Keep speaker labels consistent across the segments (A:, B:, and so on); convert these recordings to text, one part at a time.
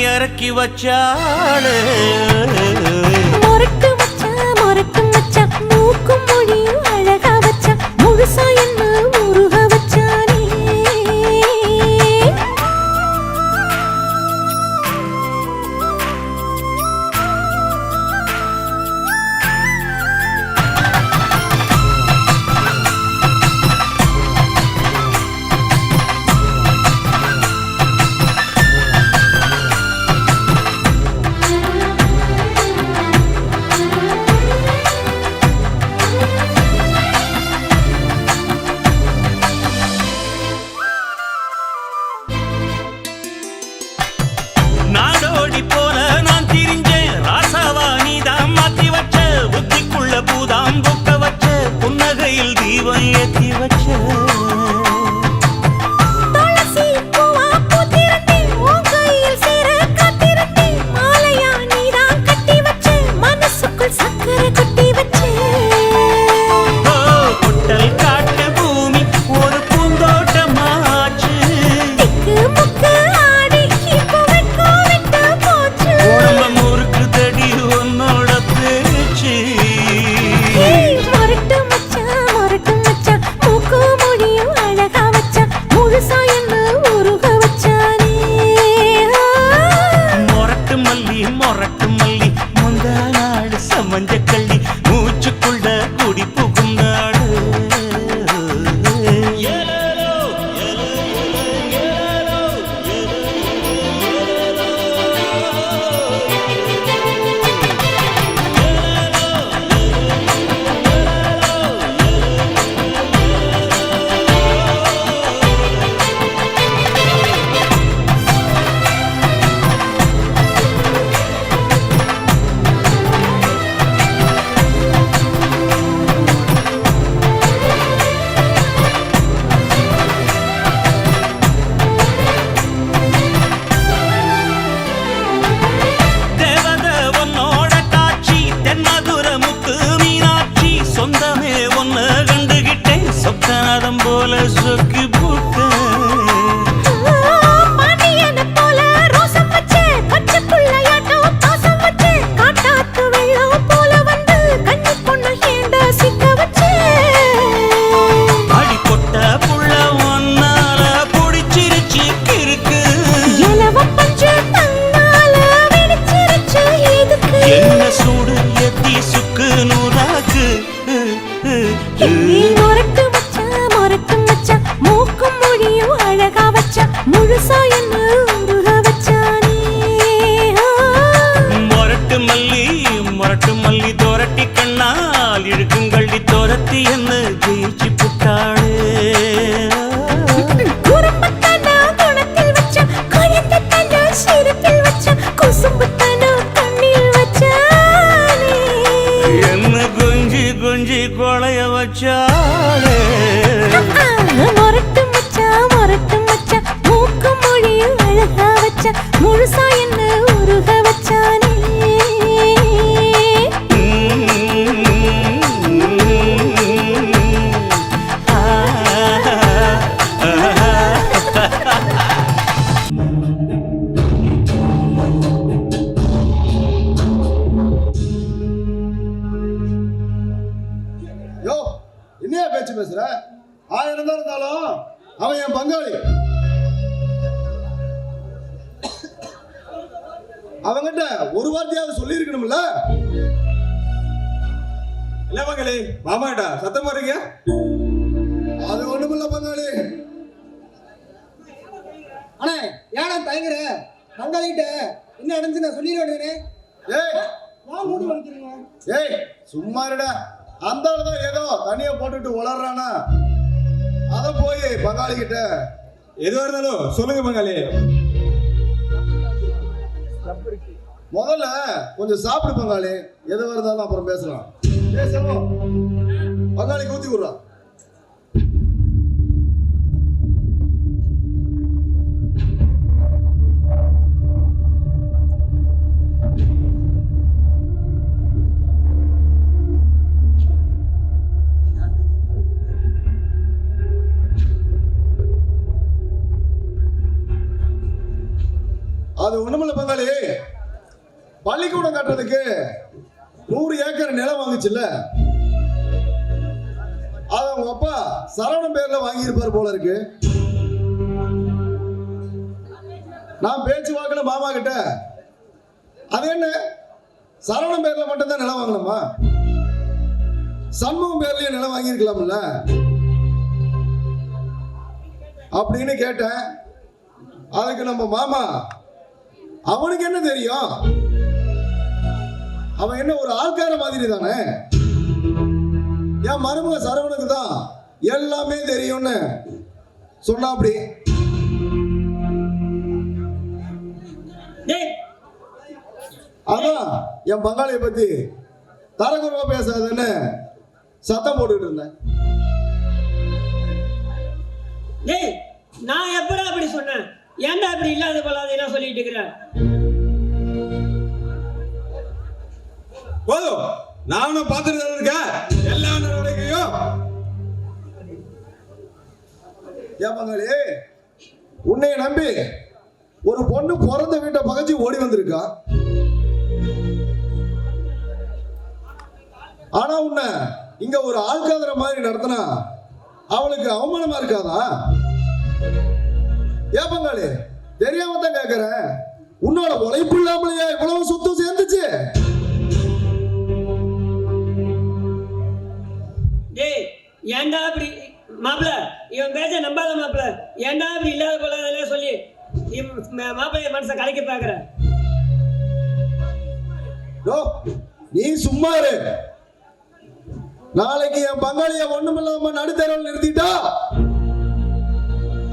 A: இறக்கி வச்சாளே
B: மொரட்டு மச்சா மூக்கும் மொழியும் அழகா வச்சா முழுசா என்ன உருக வச்சானே முழுசா என்ன உருக வச்சானே
A: மொரட்டு மல்லி தோரட்டி கண்ணால் இழுக்குங்கள்ளி தோரத்தி என்ன ஜெயிச்சு புட்டாளே
B: குறும்பத்தனா குணத்தில் வச்ச குழந்தத்தனா சிரிப்பில் வச்ச குசும்பத்தனா கண்ணில் வச்சானே
A: என்ன கொஞ்சி கொஞ்சி கொளைய வச்சாளே
B: மொரட்டு மச்சா மூக்கும் மொழியும் அழகா வச்சா முழுசா என்ன உருக வச்சானே
C: பேச்சு பேசுற? 1000 தான் இருந்தாலும் அவன் என் பங்காளி. அவங்கிட்ட ஒரு வார்த்தையாவது சொல்லி இருக்கணும்ல.
D: இல்ல பங்காளி, மாமாட்டா சத்தம் போடுறீங்க?
C: அது ஒண்ணுமில்ல பங்காளி.
E: அண்ணா ஏன்னா தயங்குற? பங்காளிகிட்ட என்ன நடந்துச்சு நான் சொல்லிடுவேன்.
C: ஏய்
E: நான் மூடி வளர்த்துருங்க.
C: ஏய் சும்மா இருடா. அந்த ஆளுதான் ஏதோ தனியா போட்டுட்டு உளறானா, அத போய் பங்காளி கிட்ட
D: எதுவா இருந்தாலும் சொல்லுங்க பங்காளி.
C: முதல்ல கொஞ்சம் சாப்பிடு பங்காளி. எது இருந்தாலும் அப்புறம் பேசலாம். பேசணும். பங்காளி ஊத்தி விடுறான். அது ஒண்ணுமில்ல பங்காளி. பள்ளிக்கூடம் கட்டுறதுக்கு 100 ஏக்கர் நிலம் வாங்குச்சுல்ல, அது அவங்க அப்பா சரவணன் பேர்ல வாங்கியிருப்பார் போல இருக்கு. நான் பேச்சு வாக்கின மாமா கிட்ட, அது என்ன சரவணன் பேர்ல மட்டும்தான் நிலம் வாங்கணுமா? சண்முகம் பேர்லயே நிலம் வாங்கியிருக்கலாம்ல அப்படின்னு கேட்டேன். அதுக்கு நம்ம மாமா, அவனுக்கு என்ன தெரியும், அவன் என்ன ஒரு ஆள்கார மாதிரி தானே, என் மருமக சரவணுக்கு தான் எல்லாமே தெரியும்னு சொன்னா. அப்படி அதான் என் பங்காளியை பத்தி தரக்குறவா பேசாதுன்னு சத்தம் போட்டுட்டு இருந்தேன்.
F: டேய், நான் எப்படா அப்படி சொன்னேன்? ஏன்டா அப்படி இல்லாத போலாதெல்லாம் சொல்லிட்டு இருக்கிற?
D: போதும், நானும் பார்த்துட்டு இருக்கேன் எல்லா நடவடிக்கையும்.
C: ஏன் பங்காளி, உன்னைய நம்பி ஒரு பொண்ணு பிறந்த வீட்டை பகச்சு ஓடி வந்திருக்கா. ஆனா உன்னை இங்க ஒரு ஆள்காதற மாதிரி நடத்தினா அவளுக்கு அவமானமா இருக்காதா? ஏன் பங்காளி, தெரியாம தான் கேட்கிறேன். உன்னோட உழைப்பு இல்லாமலையா இவ்வளவு சொத்து சேர்ந்துச்சு?
F: டேய், ஏன்டா அப்படி மாப்பிள்ள, இவன் பேச நம்பாத மாப்பிள்ள. ஏன்டா அப்படி இல்லாத போலாதெல்லாம் சொல்லி மாப்பிள்ளைய மனசை கலைக்க பாக்குற?
C: நீ சும்மா இரு. நாளைக்கு என் பங்காளிய ஒண்ணுமில்லாம நடுத்தரவில் நிறுத்திட்டா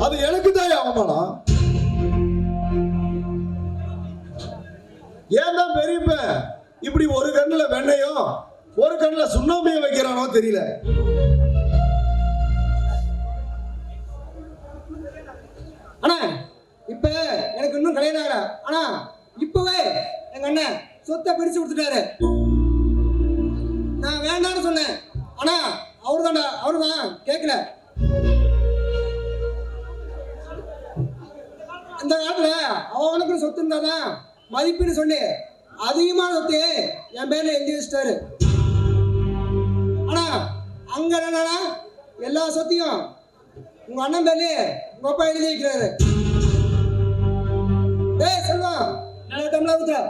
C: அது எனக்கு தான் அவமானம். ஏன் தான் பெரியப்ப இப்படி ஒரு கண்ணுல வெண்ணையும் ஒரு கண்ணுல சுண்ணாம்பையும் வைக்கிறானோ தெரியல.
E: அண்ணா இப்ப எனக்கு இன்னும் கல்யாணம் ஆகல. ஆனா இப்பவே எங்க அண்ணன் சொத்தை பிரிச்சு கொடுத்துட்டாரு. நான் வேண்டாம்னு சொன்னேன். ஆனா அவருதான் கேட்கல. இந்த காலத்துல அவனுக்கு சொத்து இருந்தாதான் மதிப்புன்னு சொல்லி அதிகமான சொத்து என் பேர்ல எழுதி வச்சிட்டாரு. ஆனா அங்க என்னன்னா எல்லா சொத்தையும் உங்க அண்ணன் பேர்ல உங்க அப்பா எழுதி வைக்கிறாரு. டேய் செல்வம், தமிழ் ஊத்துற.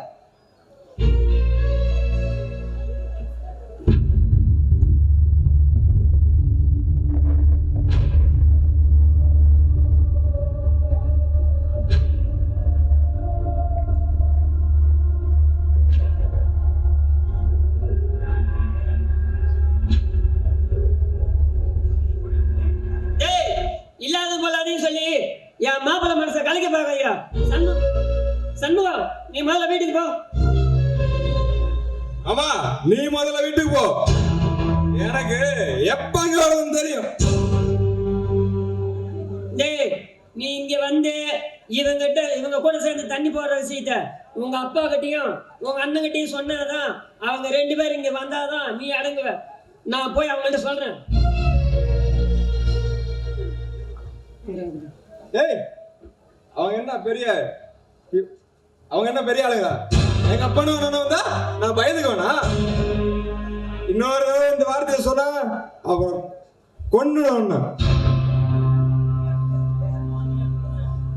F: என் மாப்பிள்ள மனசை கலைக்க பாக்கையா? சண்முகம், நீ முதல்ல வீட்டுக்கு போ.
D: ஆமா, நீ முதல்ல வீட்டுக்கு போ. எனக்கு எப்ப அங்க வரணும்னு தெரியும்.
F: டேய், நீ இங்க வந்து இவங்க கூட சேர்ந்து தண்ணி போடுற விஷயத்த உங்க அப்பா கிட்டையும் உங்க அண்ணன் கிட்டையும் சொன்னதான் அவங்க 2 பேரும் இங்க வந்தாதான் நீ அடங்குவ. நான் போய் அவங்கள்ட்ட சொல்றேன்.
D: டேய், அவங்க என்ன பெரிய ஆளுங்க? எங்க அப்பனு வந்தா நான் பயந்துக்குவேனா? இன்னொரு இந்த வார்த்தையை சொன்னா அப்புறம் கொன்னுடணும்.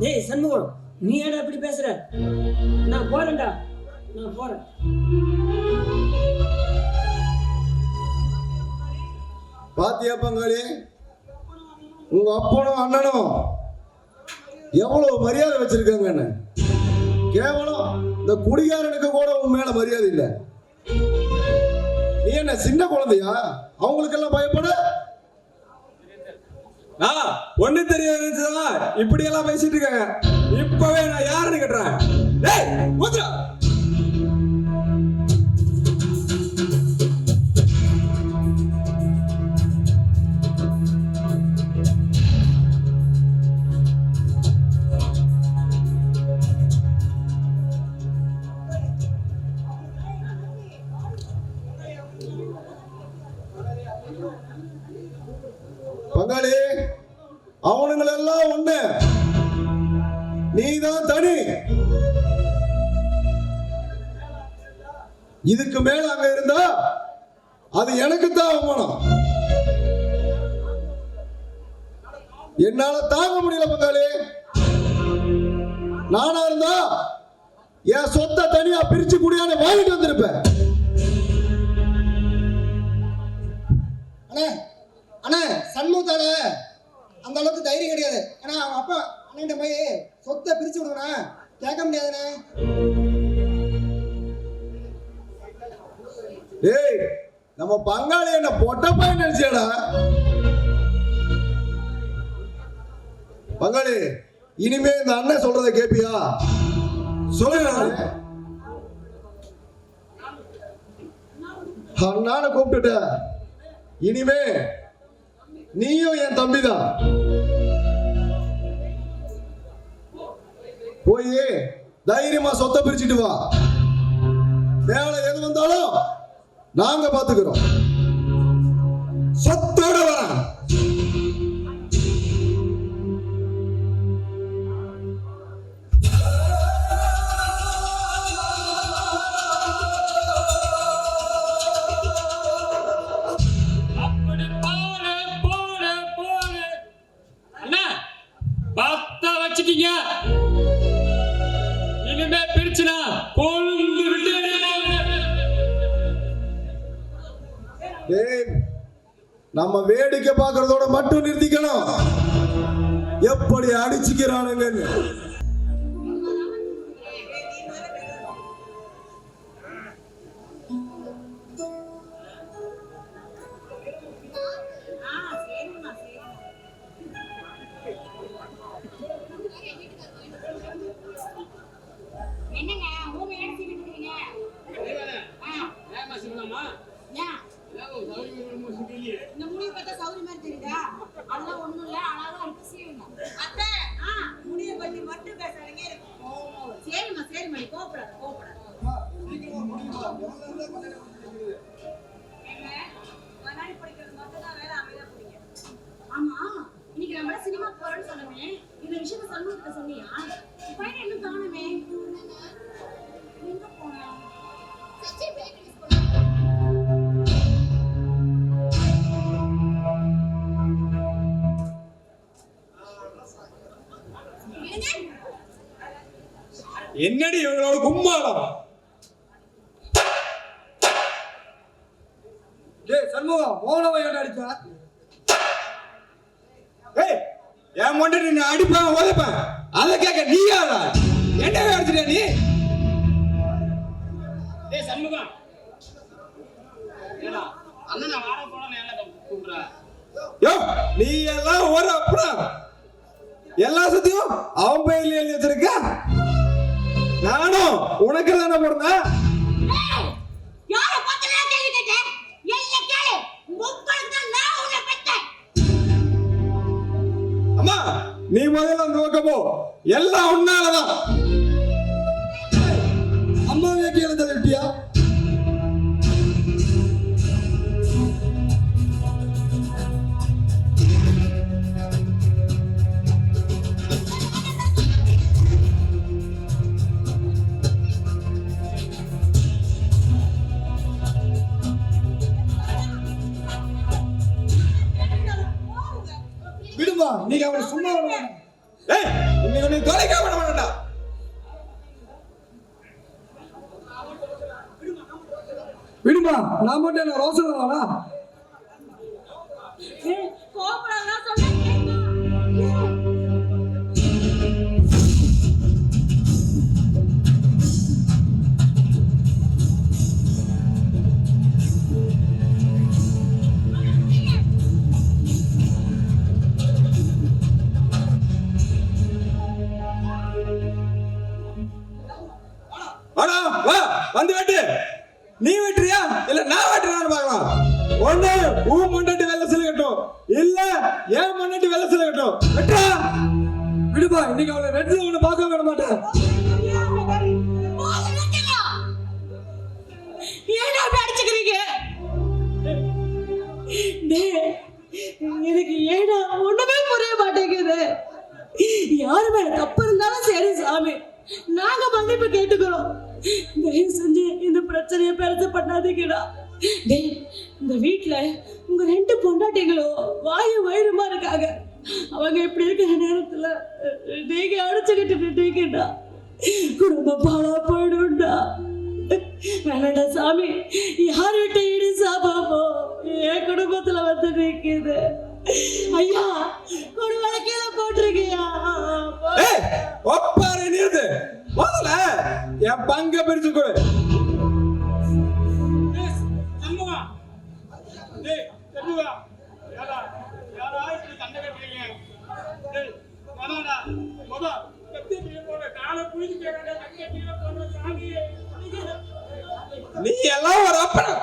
F: ஏய் சண்முகம், நீ ஏடா இப்படி பேசுற? நான் போறேன்டா, நான் போறேன்.
C: பாத்தியா பங்காளி, உங்க அப்பனும் அண்ணனும் எவ்வளவு மரியாதை வச்சிருக்காங்கன்னு. கேவலம் இந்த குடிகாரனுக்கு கூட உன் மேல மரியாதை இல்லை. நீ என்ன சின்ன குழந்தையா? அவங்களுக்கு எல்லாம் பயப்பட?
D: ஒண்ணு தெரியாதுதான் இப்படி எல்லாம் பேசிட்டு இருக்காங்க. இப்பவே நான் யாருன்னு கேட்டுறேன். டேய் முத்ரா,
C: பங்காளி, அவனுங்களெல்லாம் ஒண்ணு, நீதான் தனி. இதுக்கு மேல அங்க இருந்தா அது எனக்கு தான் அவமானம். என்னால தாங்க முடியல பங்காளி. நானா இருந்தா என் சொத்தை தனியா பிரிச்சு குடியான்னு வாங்கிட்டு வந்திருப்பேன்.
E: அண்ணே அண்ணே, சண்முகத்தால அந்த அளவுக்கு தைரியம் கிடையாது. ஏன்னா அவங்க அப்பா அண்ணன் போய் சொத்தை பிரிச்சு விடுவேண்ணா, கேட்க முடியாதுண்ணே.
C: ஏய், நம்ம பங்காளி என்ன பொட்ட பையன் நினைச்சியாடா? பங்காளி, இனிமே இந்த அண்ணன் சொல்றத கேப்பியா? சொல்லுங்க. அண்ணான கூப்பிட்டுட்ட, இனிமே நீயும் என் தம்பிதான். போய் தைரியமா சொத்தை பிரிச்சுட்டு வா. வேலை எது வந்தாலும் நாங்க பாத்துக்கிறோம். சொத்தோட வரேன்.
F: இனிமே பிரிச்சுனா கொழுந்து விட்டு.
C: நம்ம வேடிக்கை பார்க்கறதோட மட்டும் நிறுத்திக்கணும். எப்படி அடிச்சுக்கிறானுங்கன்னு.
G: என்னங்க ஊமையா சீவிட்டுறீங்க? இந்த முடிவு பார்த்தா சௌரி மாதிரி தெரியுதா? அதெல்லாம் ஒண்ணும் இல்ல, அழகா இருக்கு, சீவுங்க. அத்தை, முடிவை பத்தி மட்டும் பேசுறீங்க. சரிம்மா சரிம்மா, நீ கோபப்படாத கோபப்படாத. கண்ணாடி படிக்கிறது மட்டும் தான் வேலை, அமைதியா போறீங்க. ஆமா, இன்னைக்கு நம்ம சினிமா போறோம்னு சொன்னோமே, இந்த விஷயத்த சண்முகத்தை சொன்னியா? பையன் இன்னும் காணுமே, எங்க போனா?
D: என்னடி இவங்களோட கும்மாளம்?
E: சண்முகம் மோனவை அடிச்சா?
D: என் மொண்டை நீ அடிப்பேன் உதைப்பேன், அதை கேட்க நீ யாரா? என்ன அடிச்சிட்ட நீ?
F: சண்முகம், அண்ணன் வார போன கூப்பிடுற.
D: நீ எல்லாம் ஒரு அப்புறம் எல்லா சத்தியும் அவன் பையில எழுதி வச்சிருக்க. நானும் உனக்கு தானே பிறந்தேன்.
G: யார பத்தல கேள்வி கேட்டே? எல்ல கேளு, உங்களுக்கு தான் நான் உன்னை பெத்தேன்.
D: அம்மா, நீ முதல்ல அந்த பக்கம் போ. எல்லாம் உன்னாலதான்.
C: அம்மாவே கீழே தள்ளிட்டியா?
E: விடுமா நீங்க அவனை சும்மா விட மாட்டேன்.
D: ஏய் இன்னைக்கு உன்னை தொலைக்க விட மாட்டேன்டா.
E: விடுமா நான் மட்டும் என்ன ரோசனை தானா?
G: கோபப்படாதா சொன்னா கேட்கணும்.
D: வாடா வா வந்து வெட்டு. நீ வெட்டுறியா இல்ல நான் வெட்டுறான்னு பார்க்கலாம். ஒண்ணு உன் மண்ணட்டி வெள்ள சிலகட்டும் இல்ல ஏன் மண்ணட்டி வெள்ள சிலகட்டும். வெட்டுறா.
E: விடுமா இன்னைக்கு அவளை ரெண்டு ஒண்ணு பார்க்க விட மாட்டேன்.
G: ஏன்டா அப்படி அடிச்சுக்கிறீங்க? டேய், எனக்கு ஏடா ஒண்ணுமே புரிய மாட்டேங்குது. யாரு மேல தப்பு இருந்தாலும் சரி சாமி, நாங்க மன்னிப்பு கேட்டுக்கிறோம். தயவு செஞ்சு இந்த பிரச்சனையை பெருசு பண்ணாதீங்கடா. டேய், இந்த வீட்டுல உங்க ரெண்டு பொண்டாட்டிகளும் வாயு வயிறுமா இருக்காங்க. அவங்க இப்படி இருக்கிற நேரத்துல நீங்க அடிச்சுக்கிட்டு நின்றீங்கடா, குடும்பம் பாழா போயிடும்டா. வேணாண்டா சாமி, யார்கிட்ட இடி சாபாமோ என் குடும்பத்துல வந்து நிக்குது. ஐயா குடும்பத்தை கீழே போட்டிருக்கியா?
D: ஏய் ஒப்பாரி நிறுத்து. முதல்ல என் பங்க பிரிச்சு கொடு. நீ எல்லாம் ஒரு அப்பனா?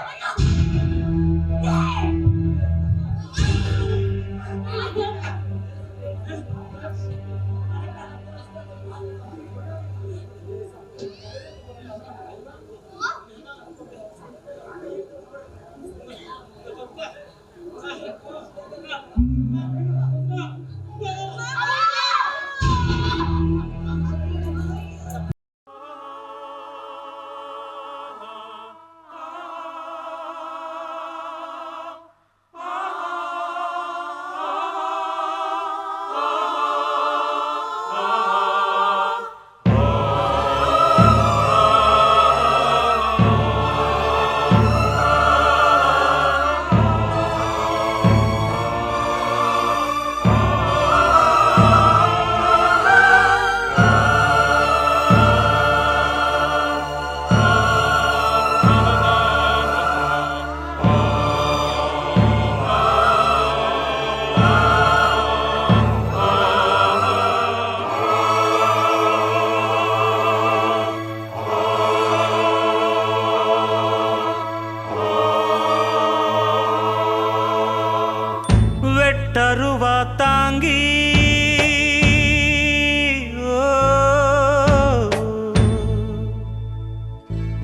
A: வெட்டருவா தாங்கி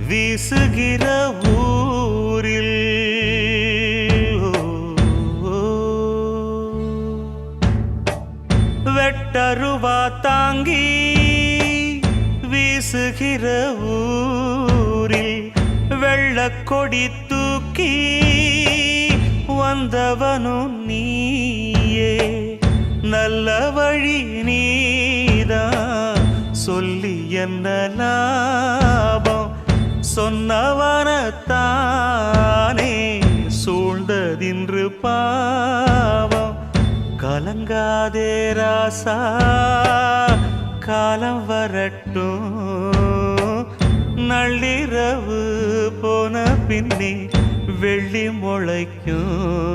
A: வீசுகிற ஊரில் வெட்டருவா தாங்கி வீசுகிற ஊரில் வெள்ளக்கொடி தூக்கி வந்தவனும் நீயே. நல்ல வழி நீதான் சொல்லி என்ன லாபம், சொன்னவனத்தானே சூழ்ந்ததின்று பாவம். கலங்காதே ராசா காலம் வரட்டும், நள்ளிரவு போன பின்னே வெள்ளி முளைக்கும்.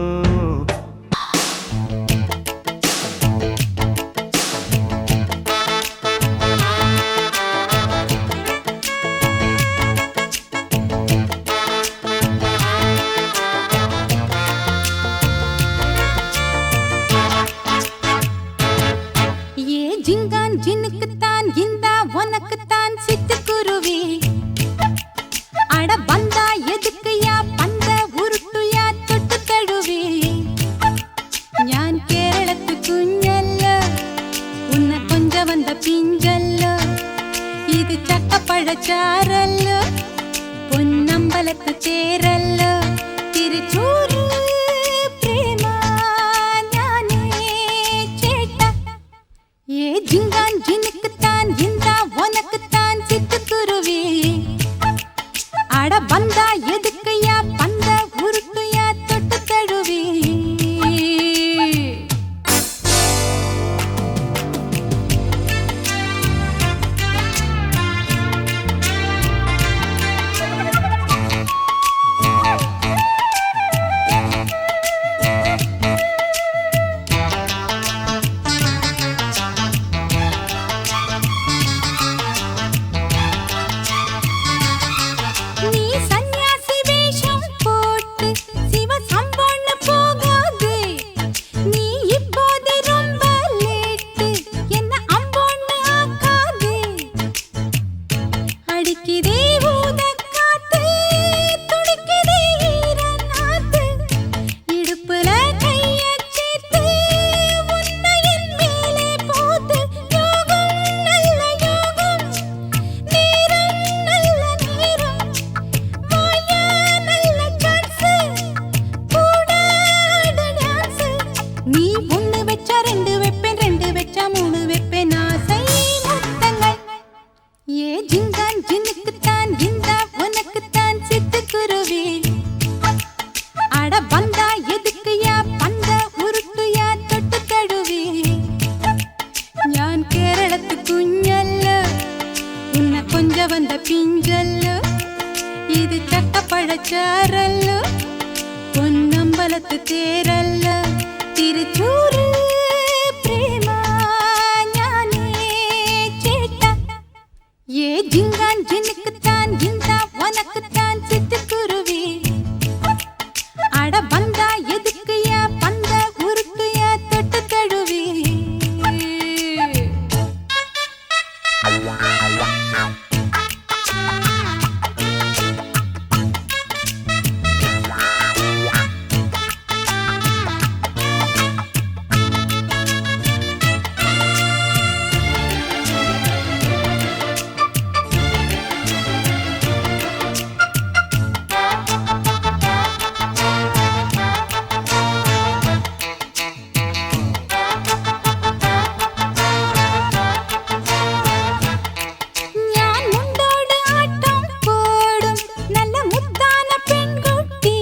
B: ஏ ஜிங்கான் ஜினுக்குத்தான் இந்தா உனக்குத்தான் சிட்டுக்குருவி. அட பந்தா எதுக்குயா பந்த உருட்டுயா தொட்டு தழுவி. சிவ சம்பொன்னு போகாது நீ இப்போது ரொம்ப லேட்டு என்ன அம்பொன்னு ஆக்காது அடிக்குதே ஊதக்காத்து துடிக்குதே ஈரநாத்து இடுப்புல கைய சேர்த்து உன்னை என் மேலே போத்து யோகம் நல்ல யோகம் நேரம் நல்ல நேரம் வாயா நல்ல சான்ஸ் கூட ஆடு டான்ஸ் நீ ஒண்ணு வெச்சா ரெண்டு வெப்பேன் ரெண்டு வெச்சா மூணு வெப்பேன் ஆசை முத்தங்கள் ஏ ஜிங்கான் ஜினுக்குத்தான் இந்த உனக்குத்தான் சிட்டுக்குருவி அட பந்தா எதுக்குயா பந்த உருட்டுயா தொட்டு தழுவி ഞാൻ കേരളത്ത് കുഞ്ഞല്ല ഉന്ന കൊഞ്ച വന്ന പിഞ്ചല്ല ഇത് ചക്കപ്പഴച്ചാറല്ല പൊന്നമ്പലത്ത് തേരല്ല തിരുച്ചൂര് പ്രേമ ഞാനേ ചേട്ട ഏ ജിങ്കാൻ ജിനുക്കുത്താൻ இந்த உனக்குத்தான் சிட்டுக்குருவி அட பந்தா எதுக்குயா பந்த உருட்டுயா தொட்டு தழுவி ഞാൻ മുണ്ടോട് ആട്ടം പോടും നല്ല മുത്താന പെൺകുട്ടി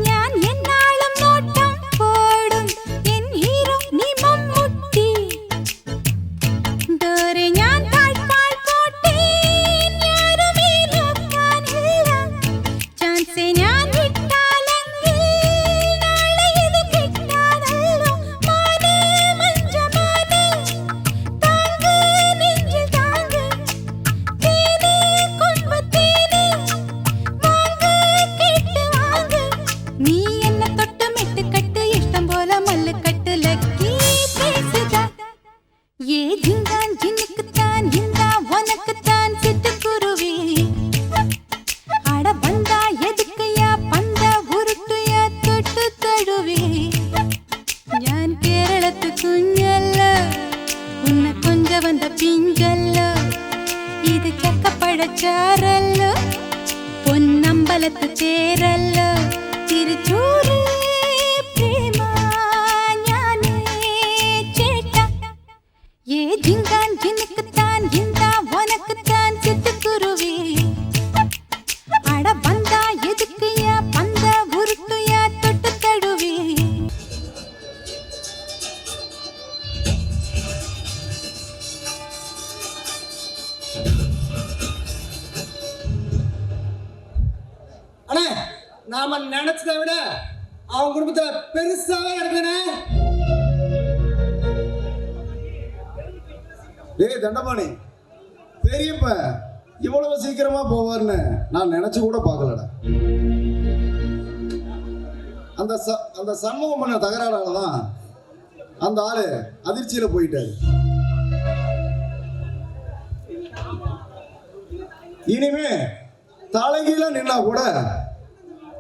B: ഞാൻ എന്നാളും നോട്ടം പോടും എൻ ഹീറോ നീ മമ്മൂട്ടി ദൂരെ ഞാൻ താഴ്പാൽ പോട്ടേൻ யாருமே നോക്കാനില്ല ചാൻസ് ഞാൻ വിട്ടാലെങ്കിൽ നാളെ ഇത് കിട്ടാതല്ലോ മാനേ മഞ്ചമാനേ താങ്ക് നെഞ്ചിൽ താങ്ക് தேனே கொம்பு தேனே வாங்க கேட்டு வாங்க நீ என்ன தொட்டு மெட்டு கட்டு இஷ்டம் போல மல்லு கட்டு லக்கி பேசுதா ஏ ஜிங்கான் ஜினுக்குத்தான் இந்த உனக்குத்தான் சிட்டுக்குருவி அட பந்தா எதுக்குயா பந்த உருட்டுயா தொட்டு தழுவி ഞാൻ കേരളത്ത് കുഞ്ഞല്ല ഉന്ന കൊഞ്ച വന്ന പിഞ്ചല്ല ഇത് ചക്കപ്പഴച്ചാറല്ല പൊന്നമ്പലത്ത് ചേരല്ല തിരുച്ചൂര് പ്രേമ ഞാനേ ചേട്ട ഏ ജിങ്കാൻ ജിനുക്കുത്താൻ இந்த உனக்குத்தான் சிட்டுக்குருவி அட பந்தா எதுக்குயா பந்த உருட்டுயா தொட்டு தழுவி
E: அண்ணே நாம நினைச்சதை விட அவன் குடும்பத்துல பெருசாவே நடக்குதுண்ணே.
C: டேய் தண்டபாணி, பெரியப்ப இவ்வளவு சீக்கிரமா போவார்னு நான் நினைச்சு கூட பார்க்கலடா. அந்த சண்முகம் பண்ண தகராறால தான் அந்த ஆளு அதிர்ச்சியில போயிட்டாரு. இனிமே தலைகீழ நின்னா கூட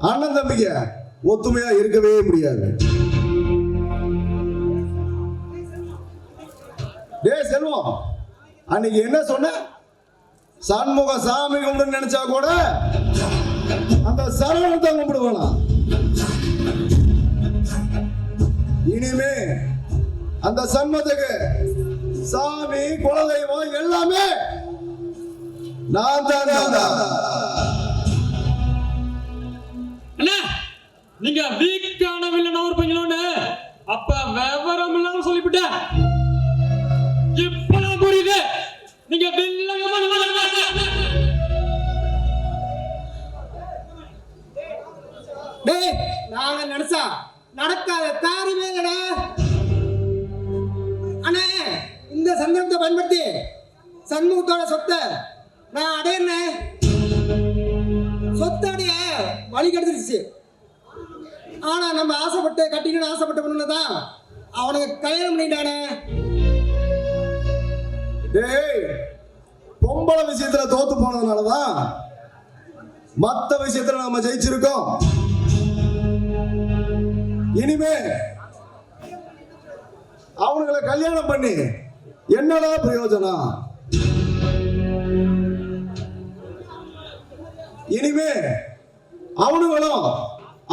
C: அண்ணன் தம்பிங்க ஒத்துமையா இருக்கவே முடியாது. டேய் செல்வம், அன்னைக்கு என்ன சொன்ன? சண்முக சாமி கும்பிடு நினைச்சா கூட அந்த சரவணத்தை கும்பிடுவானா? இனிமே அந்த சண்மத்துக்கு சாமி குலதெய்வம் எல்லாமே நான் தான்.
D: அண்ணா, நீங்க வீக்கான வில்லன் இருப்பீங்களோன்னு அப்ப விவரம் இல்லாம சொல்லிவிட்டேன். இப்பதான் புரியுது நீங்க
E: டேய், நாங்க நினைச்சா நடக்காத காரியமே இல்லடா. அண்ணே, இந்த சந்தர்ப்பத்தை பயன்படுத்தி சண்முகத்தோட சொத்தை நான் அடையிறேன். சொத்தை அடைய வழி கிடைச்சிருச்சு. ஆனா நம்ம ஆசைப்பட்டு கட்டிக்கணும்னு ஆசைப்பட்ட பொண்ணுல தான் அவனுக்கு கல்யாணம் பண்ணிட்டானே.
C: டேய், பொம்பளை விஷயத்துல தோத்து போனதுனாலதான் மத்த விஷயத்துல நம்ம ஜெயிச்சிருக்கோம். இனிமே அவனுங்களை கல்யாணம் பண்ணி என்னடா பிரயோஜனம்? இனிமே அவனுங்களும்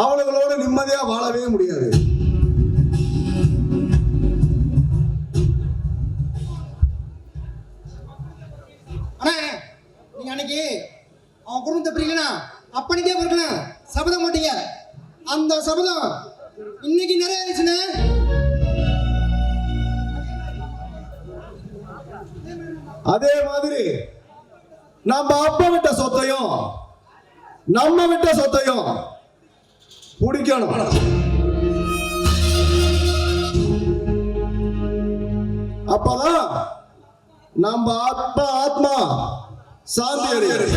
C: அவனுங்களோட நிம்மதியா வாழவே முடியாது.
E: ஆனா நீங்க அன்னைக்கு அவன் குடும்பத்தை பிரிக்கணும் அப்பனைக்கே பிறக்கணும் சபதம் போட்டீங்க. அந்த சபதம் இன்னைக்கு நிறைவேறிச்சுன்னு.
C: அதே மாதிரி நம்ம அப்பா விட்ட சொத்தையும் நம்ம விட்ட சொத்தையும் பிடிக்கணும். அப்பதான் நம்ம அப்பா ஆத்மா சாந்தி அடையும்.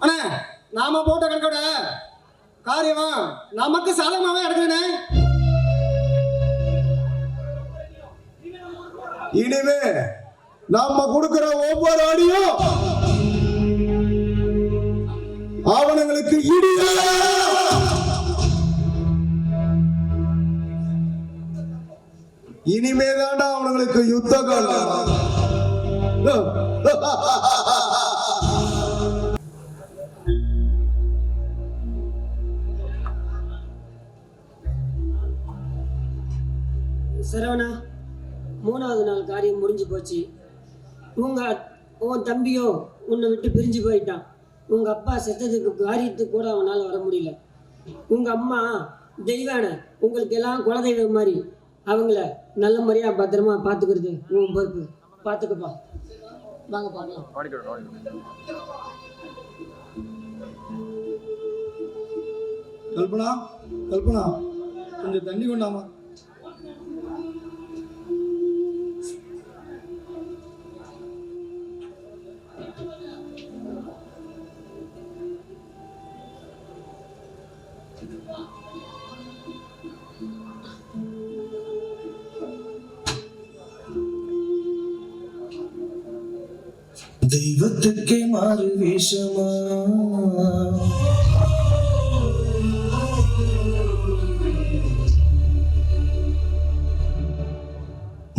E: ஆனா நாம போட்ட கணக்கோட காரியம் நமக்கு சாதகமாவே நடக்குதுண்ணே.
C: இனிமே நம்ம கொடுக்கிற ஒவ்வொரு அடியும் அவனுங்களுக்கு இடியா. இனிமே தாண்டா அவனுங்களுக்கு யுத்த காலம்.
F: சரவணா, 3வது நாள் காரியம் முடிஞ்சு போச்சு. உன் தம்பியோ உன்னை விட்டு பிரிஞ்சு போயிட்டான். உங்க அப்பா செத்ததுக்கு காரியத்துக்கு கூட அவனால் வர முடியல. உங்க அம்மா தெய்வான உங்களுக்கு எல்லாம் குலதெய்வம் மாதிரி. அவங்கள நல்ல முறையா பத்திரமா பார்த்துக்கிறது உன் பொறுப்பு. பார்த்துக்கப்பா. வாங்க பார்க்கலாம்.
C: கல்பனா, கல்பனா, கொஞ்சம் தண்ணி கொண்டாமா.
A: தெய்வத்துக்கே மாறு வேஷமா,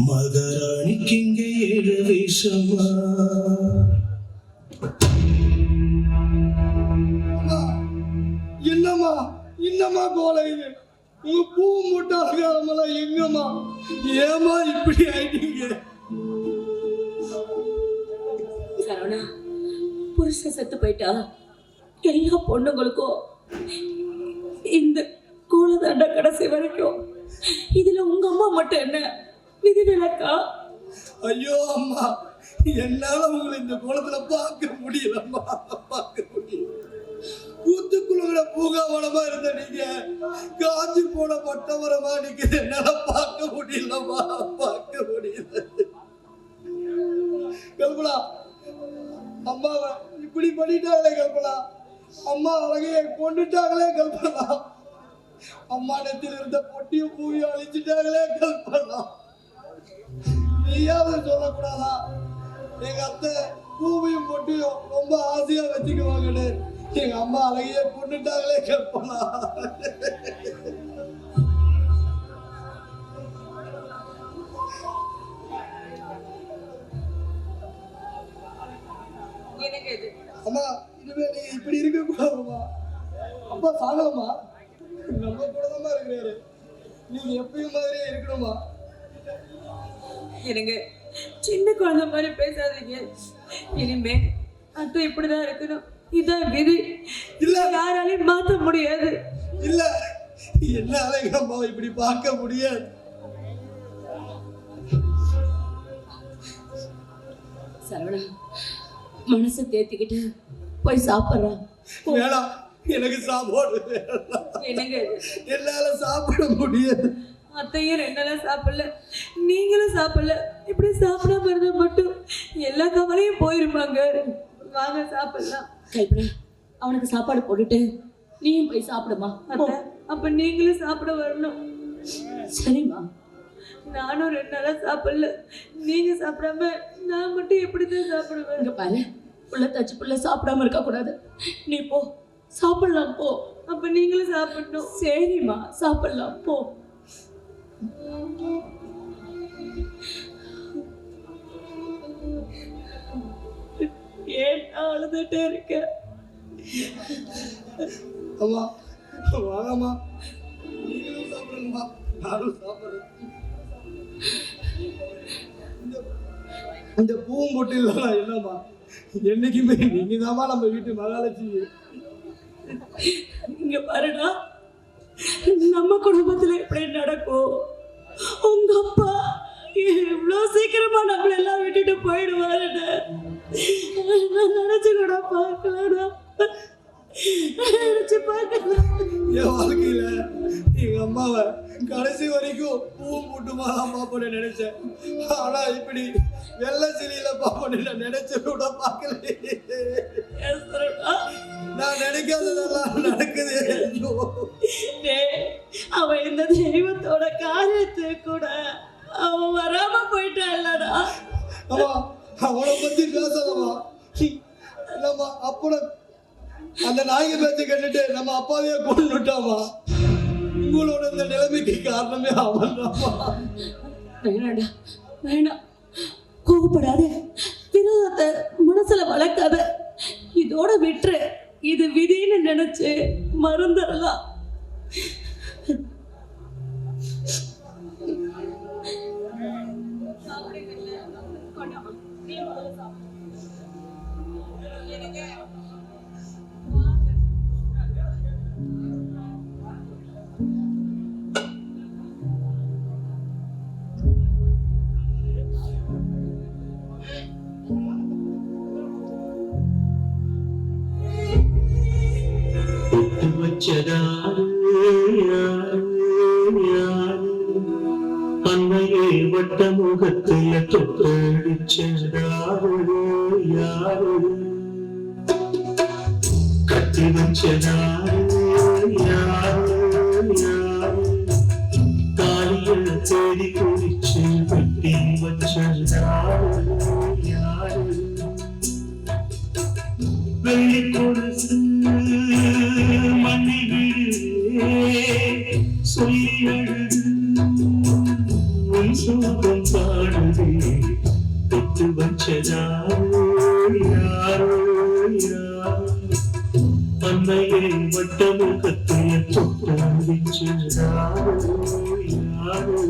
A: மகாராணிக்கு இங்கே 7 வேஷமா.
C: என்னம்மா என்னம்மா கோலை இது? உங்க பூ மூட்டாமல எங்கம்மா? ஏமா இப்படி ஆயிட்டீங்க?
H: சரவணா, புருஷன் செத்து போயிட்டா எல்லா பொண்ணுங்களுக்கும் இந்த கூலதாண்ட கடைசி வரைக்கும். இதுல உங்க அம்மா மட்டும் என்ன விதிவிலக்கா?
C: ஐயோ அம்மா, என்னால உங்களை இந்த கோலத்துல பார்க்க முடியலம்மா, பார்க்க முடியல. கூத்துக்குள்ள பூகாவனமா இருந்த நீங்க காஞ்சி போன பட்டமரமா நிக்குது. என்னால பார்க்க முடியலம்மா, பார்க்க முடியல. கல்பனா, அம்மாவை இப்படி பண்ணிட்டாங்களே கல்பனா. அம்மா அழகைய கொண்டுட்டாங்களே கல்பனா. அம்மா நெத்தில இருந்த பொட்டியும் பூவையும் அழிச்சிட்டாங்களே கல்பனா. நீயாவது சொல்லக்கூடாதா? எங்க அத்தை பூவையும் பொட்டியும் ரொம்ப ஆசையா வச்சுக்குவாங்கன்னு எங்க அம்மா அழகைய கொண்டுட்டாங்களே கல்பனா. அம்மா, இனிமே நீங்க இப்படி இருக்க கூடாதுமா. அப்பா சாகலமா, நம்ம கூட தான் இருக்கிறாரு. நீங்க எப்பயும் மாதிரியே இருக்கணுமா.
H: எனக்கு சின்ன குழந்தை மாதிரி பேசாதீங்க. இனிமே அத்தை இப்படிதான் இருக்கணும். இதான் விதி.
C: இல்ல,
H: யாராலையும் மாற்ற முடியாது.
C: இல்ல, என்னால எங்க அம்மாவை இப்படி பார்க்க முடியாது.
H: சரவணா, மனசை தேத்திக்கிட்டு போய் சாப்பிட்றான்.
C: வேணாம், எனக்கு சாப்பாடு
H: என்னங்க
C: என்னால சாப்பிட முடியாது.
H: அத்தையும் 2 நாளா சாப்பிடல, நீங்களும் சாப்பிடல. இப்படி சாப்பிடாம இருந்தா மட்டும் எல்லா கவலையும் போயிருப்பாங்க. வாங்க சாப்பிடலாம்.
G: கைப்பட அவனுக்கு சாப்பாடு போட்டுட்டு நீயும் போய் சாப்பிடுமா.
H: அத்தை, அப்ப நீங்களும் சாப்பிட வரணும்.
G: சரிம்மா.
H: நானும் 2 நாளா சாப்பிடல, நீங்க சாப்பிடாம நான் மட்டும் எப்படிதான் சாப்பிடுவேன்?
G: இங்க பாரு, புள்ள தச்சு புள்ள சாப்பிடாம இருக்க கூடாது. நீ போ, சாப்பிடலாம் போ.
H: அப்ப நீங்களும் சாப்பிடணும்.
G: சரிம்மா, சாப்பிடலாம் போ. ஏன் அழுதுட்டே இருக்க?
C: அம்மா வாங்கம்மா, நீங்களும் சாப்பிடுங்கம்மா, நானும் சாப்பிடுறேன். இந்த பூவும் போட்டு இல்லைன்னா என்னம்மா, என்னைக்குமே நீங்க தான்மா நம்ம வீட்டு மகாலட்சுமி.
G: இங்க பாருடா, நம்ம குடும்பத்துல எப்படி நடக்கும்? உங்க அப்பா இவ்வளவு சீக்கிரமா நம்மள எல்லாம் விட்டுட்டு போயிடுவாருன்னு நான் நினைச்சு கூட பார்க்கலடா. நினைச்சு பார்க்கல.
C: என் வாழ்க்கையில எங்க அம்மாவை கடைசி வரைக்கும் பூவும் போட்டுமா பாப்போன்னு நினைச்சேன். ஆனா இப்படி வெள்ளை சிலியில பாப்போன்னு நான் நினைச்ச கூட பார்க்கல. நான் நினைக்காததெல்லாம் நடக்குது. ஐயோ,
G: அவன் இந்த தெய்வத்தோட காரியத்துக்கு கூட அவன் வராம போயிட்டான்லடா.
C: அம்மா அவனை பத்தி பேசாதம்மா. இல்லம்மா, அப்பட அந்த நாயக பேச்சை கேட்டுட்டு நம்ம அப்பாவே கொண்டுட்டாமா. உங்களோட இந்த நிலைமைக்கு காரணமே அவன் தான்மா.
G: வேணாடா, வேணாம். கோவப்படாத, விரோதத்தை மனசுல வளர்க்காத. இதோட விட்டுரு. இது விதின்னு நினைச்சு மறந்துடலாம்.
A: அன்னையே வட்ட முகத்துல தொட்டடிச்சதாரு யாரு, கட்டி வச்சதாரு யாரு யாரு, தாலிய தேடி குடிச்சு வெட்டி வச்சதாரு யாரு, வெள்ளி கொலுசு மண்ணி விடு சொல்லி அழுது உன் சோகம் பாடுதே, தொட்டு வச்சதாரோ யாரோ யாரோ, அன்னையை வட்ட முகத்தைய தொட்டு வச்சதாரோ யாரோ.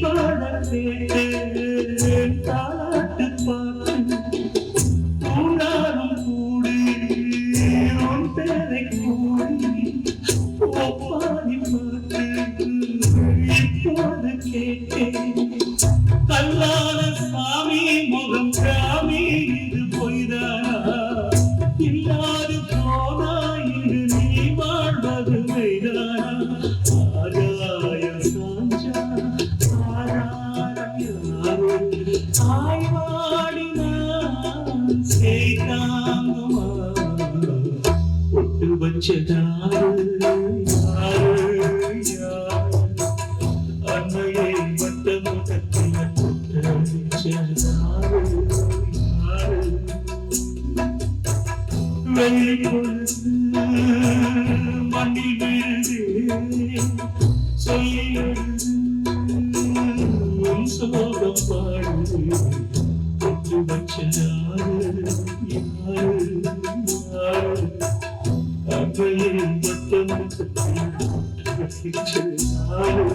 A: பாட கேட்டேன் தாலாட்டு பாட்டு கூடாரம் கூடி உன் பேரை கூடி ஒப்பாரி பாட்டு இப்போது கேட்டேன் கல்லான சாமி முகம் சாமி இது பொய்தானா இல்லாது போனா இங்கு நீ வாழ்வது மெய்தானா ஆகாயம் சாஞ்சா ஆராரம் யாரோ ஆய்வாடினான் செய்தாங்குமா ஒட்டு வச்சதாரு யாரு யாரு அன்னையை மட்ட முகத்தில் வெள்ளி பொழுது மண்ணில் விழுது சொல்லி உன் சோகம் பாடு ஒட்டு வச்ச யாரு யாரு யாரு அன்னையை மட்ட முகத்தில் ரசிச்ச யாரு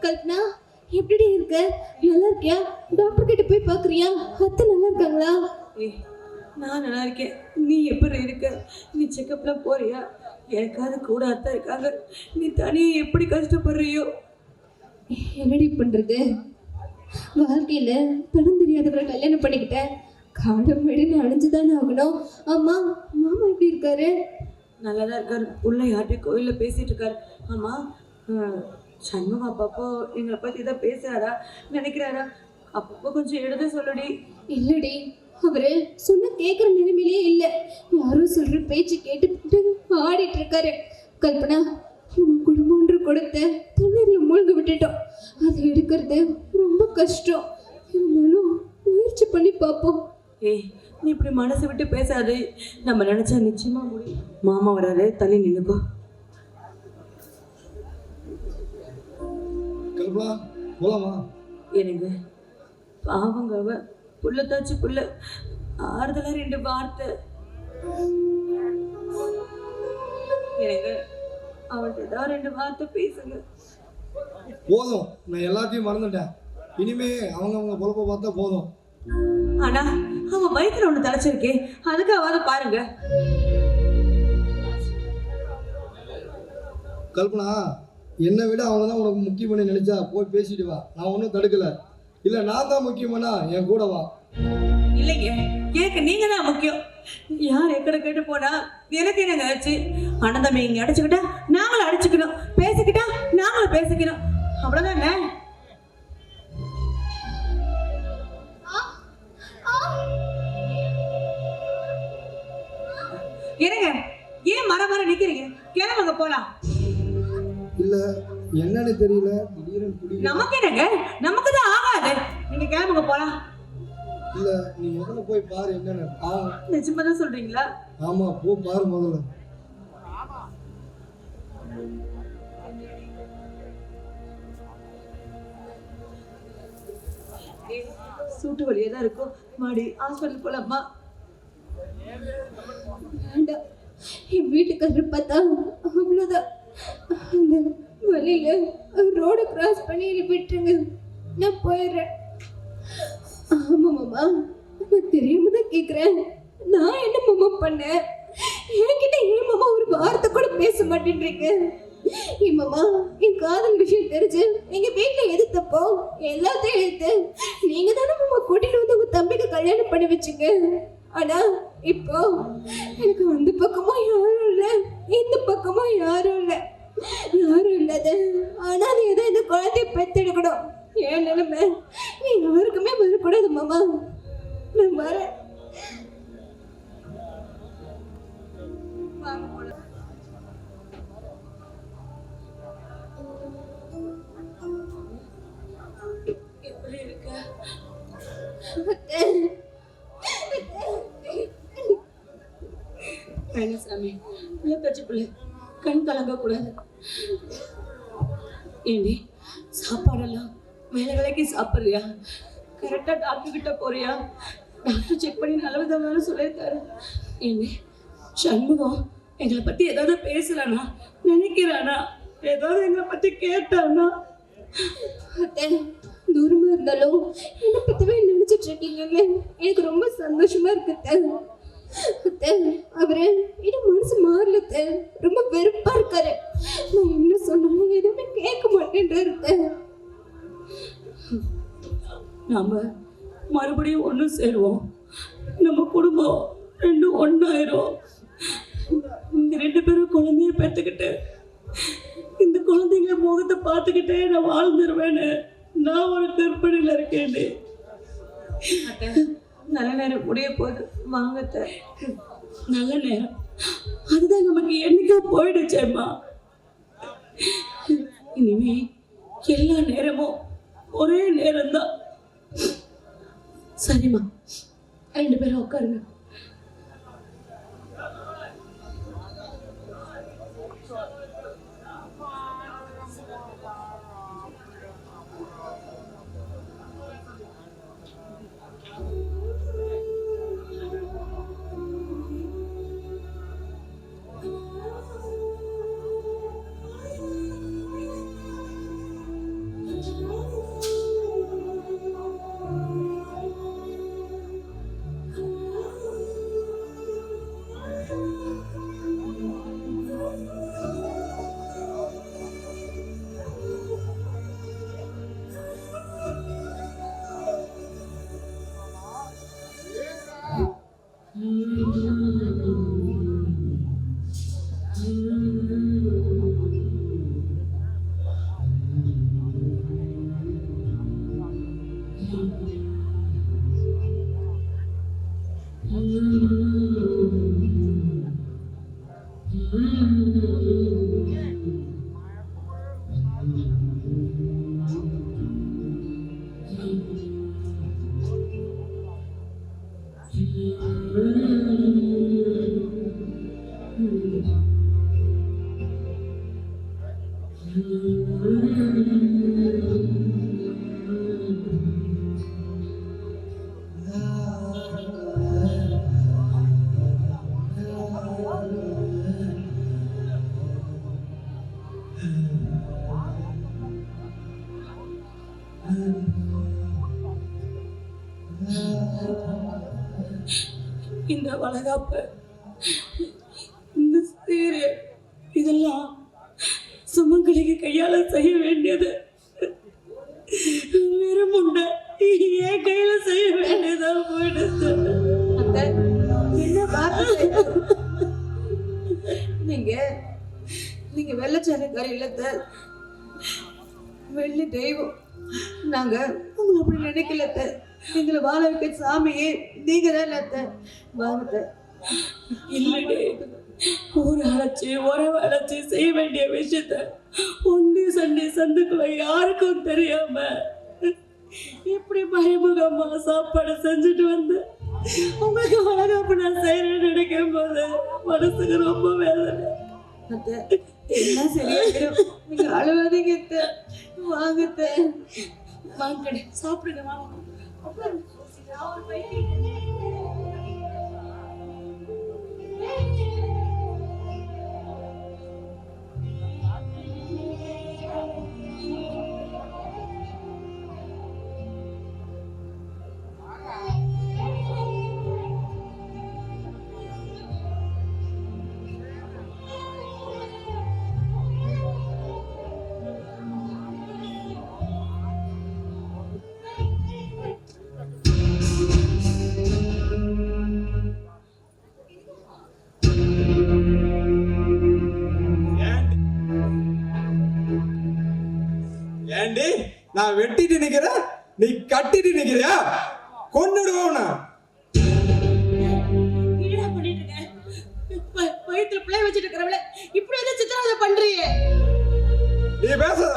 B: கல்பனா எப்படி இருக்க? நல்லா இருக்கியா? டாக்டர் கிட்ட போய் பாக்குறியா? அத்தை நல்லா இருக்காங்களா?
H: நான் நல்லா இருக்கேன். நீ எப்படி இருக்க? நீ செக்கப்லாம் போறியா? எனக்காவது கூட அத்தை இருக்காங்க. நீ தனியே எப்படி கஷ்டப்படுறியோ?
B: என்னடி பண்றது? வாழ்க்கையில பணம் தெரியாதவரை கல்யாணம் பண்ணிக்கிட்டேன். காடம் வீடுன்னு அழிஞ்சுதானே ஆகணும். ஆமா, மாமா எப்படி இருக்காரு?
H: நல்லா தான் இருக்காரு. உள்ள யார்கிட்ட கோயிலில் பேசிட்டு இருக்காரு. ஆமா, சண்முகம் அப்பப்போ எங்களை பற்றி தான் பேசுறாரா நினைக்கிறாரா? அப்பப்போ கொஞ்சம் எழுத சொல்லுடி.
B: இல்லடி, அவரு சொன்ன கேட்குற நிலைமையிலே இல்லை. யாரும் சொல்ற பேச்சு கேட்டு ஆடிட்டு இருக்காரு. கல்பனா, நம்ம குடும்பம் ஒன்று கொடுத்த தண்ணீர்ல மூழ்கி விட்டுட்டோம். அதை எடுக்கிறது ரொம்ப கஷ்டம். இருந்தாலும் முயற்சி பண்ணி பார்ப்போம்.
H: ஏய், நீ இப்படி மனசை விட்டு பேசாது. நம்ம நினைச்சா நிச்சயமா முடியும். மாமா வராரு, தள்ளி நின்னுக்கோ.
C: கல்பனா போலாமா?
H: எனக்கு பாவங்க அவ புள்ளத்தாச்சு புள்ள. ஆறுதலா 2 வார்த்தை எனக்கு அவள்கிட்ட ஏதாவது 2 வார்த்தை பேசுங்க.
C: போதும், நான் எல்லாத்தையும் மறந்துட்டேன். இனிமே அவங்க பொழப்ப பார்த்தா போதும்.
H: ஆனா அவன் வயிற்றுல ஒண்ணு தலைச்சிருக்கே, அதுக்காவது பாருங்க.
C: கல்பனா, என்னை விட அவங்க தான் உனக்கு முக்கியமான நினைச்சா போய் பேசிட்டு வா. நான் ஒன்றும் தடுக்கல. இல்லை நான் தான் முக்கியமானா என் கூட வா.
H: இல்லைங்க, எனக்கு நீங்க தான் முக்கியம். யார் எக்கட கேட்டு போனா எனக்கு என்னங்க ஆச்சு? அண்ணன் தம்பி இங்க அடிச்சுக்கிட்டா நாங்களும் அடிச்சுக்கணும், பேசிக்கிட்டா நாங்களும் பேசிக்கணும், அவ்வளவுதானே? இருங்க, ஏன் மர நிக்கிறீங்க? கிளம்புங்க போலாம்.
C: இல்ல என்னன்னு தெரியல, திடீர்னு குடி.
H: நமக்கு என்னங்க, நமக்கு தான் ஆகாது. நீங்க கிளம்புங்க போலாம்.
C: இல்ல நீ முதல்ல போய் பாரு என்னன்னு.
H: நிஜமா தான் சொல்றீங்களா?
C: ஆமா, போ பாரு முதல்ல.
H: சூட்டு வழியா தான் இருக்கும். மாடி ஹாஸ்பிட்டல் போலாமா?
B: வேண்டாம், என் வீட்டுக்காரர் பார்த்தா அவ்வளோதான். அந்த வழியில ரோடு கிராஸ் பண்ணி விட்டுருங்க, நான் போயிடுறேன். ஆமா மாமா, நான் தெரியாம தான் கேட்குறேன். நான் என்ன மாமா பண்ணேன்? என்கிட்ட ஏன் மாமா ஒரு வார்த்தை கூட பேச மாட்டேன்றீங்க? என் மாமா, என் காதல் விஷயம் தெரிஞ்சு எங்க வீட்டுல எது தப்போ எல்லாத்தையும் எடுத்து நீங்க தானே மாமா கூட்டிட்டு வந்து உங்க தம்பிக்கு கல்யாணம் பண்ணி வச்சுங்க. ஆனா இப்போ எனக்கு அந்த பக்கமும் யாரும் இல்லை, இந்த பக்கமும் யாரும் இல்லை. யாரும் இல்லாத ஆனா நீ ஏதோ இந்த குழந்தைய பெத்தெடுக்கணும். ஏன் நிலைமை நீ யாருக்குமே வரக்கூடாது மாமா. நான் வரேன்.
H: வேண்டாம் சாமி, பிள்ளை பச்சை பிள்ளை கண் கலங்க கூடாது. ஏண்டி சாப்பாடெல்லாம் வேலை வேலைக்கு சாப்பிட்றியா? கரெக்டா டாக்டர் கிட்ட போறியா? டாக்டர் செக் பண்ணி நல்லவிதமான சொல்லியிருக்காரு. ஏண்டி சண்முகம் எங்களை பத்தி ஏதாவது பேசுறானா, நினைக்கிறானா, ஏதாவது எங்களை பத்தி கேட்டானா?
B: அத்தை, தூரமா இருந்தாலும் என்னை பத்திவே நினைச்சிட்டு இருக்கீங்கல்ல, எனக்கு ரொம்ப சந்தோஷமா இருக்கு அத்தை. அத்தை, அவரு என்ன மனசு மாறல அத்தை, ரொம்ப வெறுப்பா இருக்காரு. நான் என்ன சொன்னாலும் எதுவுமே கேட்க மாட்டேன்றாரு அத்தை.
H: நாம மறுபடியும் ஒன்று சேருவோம், நம்ம குடும்பம் ரெண்டும் ஒன்றாயிரும். இந்த 2 பேரும் குழந்தைய பெற்றுக்கிட்டு இந்த குழந்தைங்க முகத்தை பார்த்துக்கிட்டே நான் வாழ்ந்துருவேன்னு நான் ஒரு கற்பனையில் இருக்கேன். நல்ல நேரம் முடிய போகுது, வாங்கத்த. நல்ல நேரம் அதுதான் நமக்கு என்னைக்கோ போயிடுச்சேம்மா. இனிமே எல்லா நேரமும் ஒரே நேரம்தான். சரிம்மா, 2 பேரும் உட்காருங்க. இந்த வளகாப்பு, இந்த சீரு, இதெல்லாம் சுமங்கலிக்கு கையால செய்ய வேண்டியது. வெறும் உண்டை என் கையில செய்ய வேண்டியதா போயிடுது.
I: என்ன பார்த்து நீங்க வெள்ளச்சாரக்காரி இல்லத்த, வெள்ளி தெய்வம். நாங்க உங்களை அப்படி நினைக்கலத்த. எங்களை வாழ வைக்க சாமியே நீங்க தான் இல்லத்த. வாங்கத்த.
H: இல்லடி, ஒரு அழைச்சி உறவு அழைச்சி செய்ய வேண்டிய விஷயத்த ஒண்டி சண்டை சந்துக்குள்ள யாருக்கும் தெரியாம இப்படி பயமுகமா சாப்பாடு செஞ்சுட்டு வந்து உங்களுக்கு வளகாப்பு நான் செய்யறேன்னு நினைக்கும் போது மனசுக்கு ரொம்ப வேதனை.
I: எல்லாம் சரியாயிடும், நீங்க அழுவாதீங்க. வாங்கத்த.
H: வாங்கடி, சாப்பிடுங்க, வாங்க.
D: ஏண்டி நான் வெட்டிட்டு நிக்கிறேன், நீ கட்டிட்டு நிக்கிறியா? கொன்னுடுவோம்.
H: என்னடா பண்ணிட்டு இருக்க? வயித்துல பிள்ளை வச்சிட்டு இருக்கிறவள இப்படி எதை சித்திரவதை பண்றீங்க?
D: நீ பேசாத.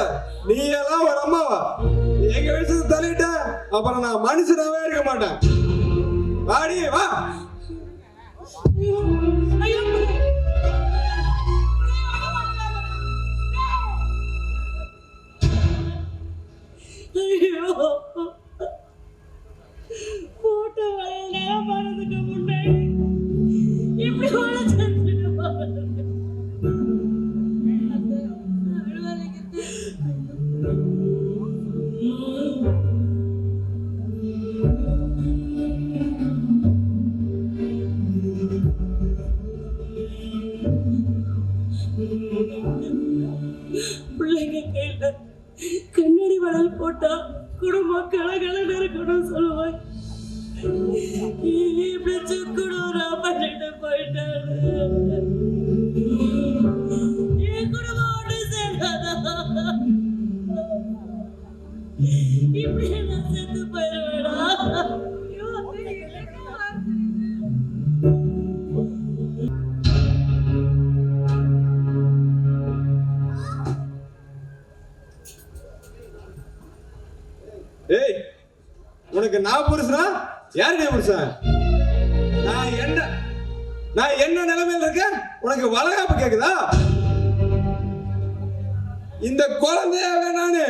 D: நீ எல்லாம் ஒரு அம்மாவா? எங்க விஷயத்தை தள்ளிட்ட அப்புறம் நான் மனுஷனாவே இருக்க மாட்டேன். வாடி வா.
H: ஐயோ பிள்ளைங்க கையில கண்ணாடி வளல் போட்டா குடும்பம் கலகலன்னு இருக்கணும்னு சொல்லுவாங்க. இப்படி சுக்குனூரா பண்ணிட்டு போயிட்டாரு. என் குடும்பம் ஒன்று சேர்ந்தாதா இப்படி நான் செத்து போயிடுவேடா.
D: ஏய், உனக்கு நான் புருஷனா யாருடைய புருஷன்? நான் என்ன நிலைமையில இருக்கேன் உனக்கு வளகாப்பு கேக்குதா? இந்த குழந்தையாவே நானு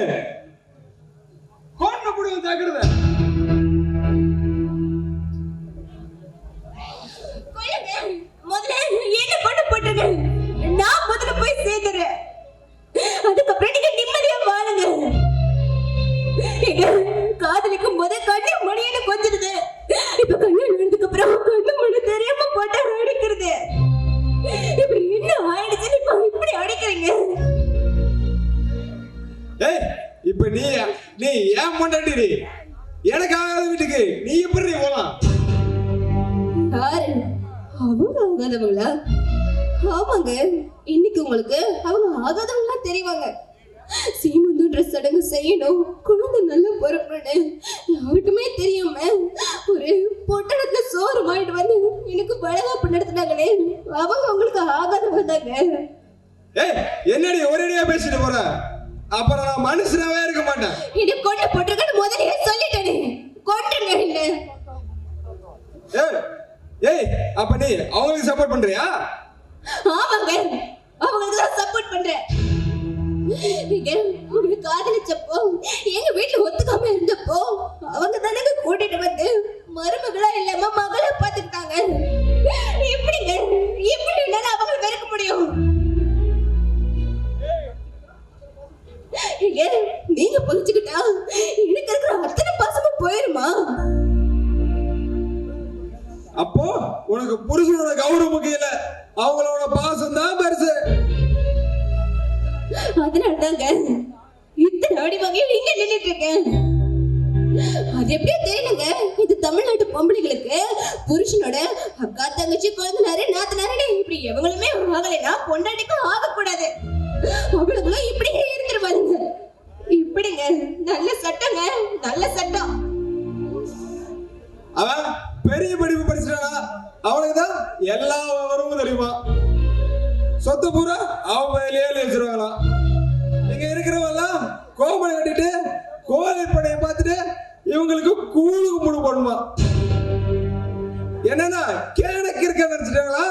D: கொண்டு புடுங்க ஜாக்கிரதை.
B: முதல்ல என்ன கொண்டு போட்டுங்க, நான் முதல்ல போய் சேர்ந்துறேன். அதுக்கப்புறம் நீங்க நிம்மதியா வாழுங்க. காதலிக்கு கண்ணு மணியில கொஞ்சிடுது. இப்ப கண்ணு எழுதுக்கு அப்புறம் கண்ணு மணி தெரியாம போட்டு அடிக்கிறது. இப்ப என்ன ஆயிடுச்சு? இப்படி அடிக்கிறீங்க.
D: ஏய், இப்ப நீ ஏன் பொண்டாட்டி? எனக்கு ஆகாத வீட்டுக்கு நீ எப்படி போலாம்?
B: யாரு அவங்க? ஆகாதவங்களா? ஆமாங்க, இன்னைக்கு உங்களுக்கு அவங்க ஆகாதவங்களா தெரிவாங்க. சீமந்தன்ற சடங்கு செய்யணும், குழந்தை நல்லா பிறக்கணும்னு யாருக்குமே தெரியாம ஒரு பொட்டணத்துல சோறு வாங்கிட்டு வந்து எனக்கு வளகாப்பு நடத்தினாங்களே, அவங்க உங்களுக்கு ஆகாதவங்க தாங்க.
D: ஏய், என்னடி ஒரேடியா பேசிட்டு போற? அப்புறம் நான் மனுஷனாவே இருக்க மாட்டேன்.
B: இது கொண்டு போட்டுருக்கன்னு முதல்ல சொல்லிட்டேனே, கொண்டுங்க. இல்ல
D: ஏய், அப்ப நீ அவங்களுக்கு சப்போர்ட் பண்றியா?
B: ஆமாங்க, அவங்களுக்கு தான் சப்போர்ட் பண்றேன். நீங்க உங்களுக்கு காதலிச்சப்போ எங்க வீட்டுல ஒத்துக்காம இருந்தப்போ அவங்க தானே கூட்டிட்டு வந்து மருமகளா இல்லாம மகளா பாத்துக்கிட்டாங்க. எப்படிங்க எப்படி என்னால அவங்களை வெறுக்க முடியும்? நீங்க புரிஞ்சுக்கிட்டா எனக்கு இருக்கிற அத்தனை பாசமும் போயிருமா?
D: அப்போ உனக்கு புருஷனோட கௌரவம் முக்கியம் இல்ல, அவங்களோட பாசம் தான் பெருசு.
B: அதனாலதாங்க இத்தனை அடி வகையில் இங்க நின்றுட்டு இருக்கேன். அது எப்படியோ தெரியலங்க, இது தமிழ்நாட்டு பொம்பளைகளுக்கு புருஷனோட அக்கா தங்கச்சி குழந்தைனாரு நாத்தனாரு இப்படி எவங்களுமே ஆகலைன்னா பொண்டாட்டிக்கும் ஆகக்கூடாது. அவங்களும் இப்படியே இருந்துருவாங்க. இப்படிங்க நல்ல சட்டங்க, நல்ல சட்டம்.
D: அவன் பெரிய படிப்பு படிச்சிட்டானா, அவனுக்கு தான் எல்லா விவரமும் தெரியுமா. சொத்து பூரா அவன் வேலையே வச்சிருவாங்களாம். இங்க இருக்கிறவெல்லாம் கோமலை கட்டிட்டு கோவில் படையை பார்த்துட்டு இவங்களுக்கு கூழுக்கு முழு போடுமா. என்னன்னா கேனக்கு இருக்க நினைச்சிட்டாங்களா?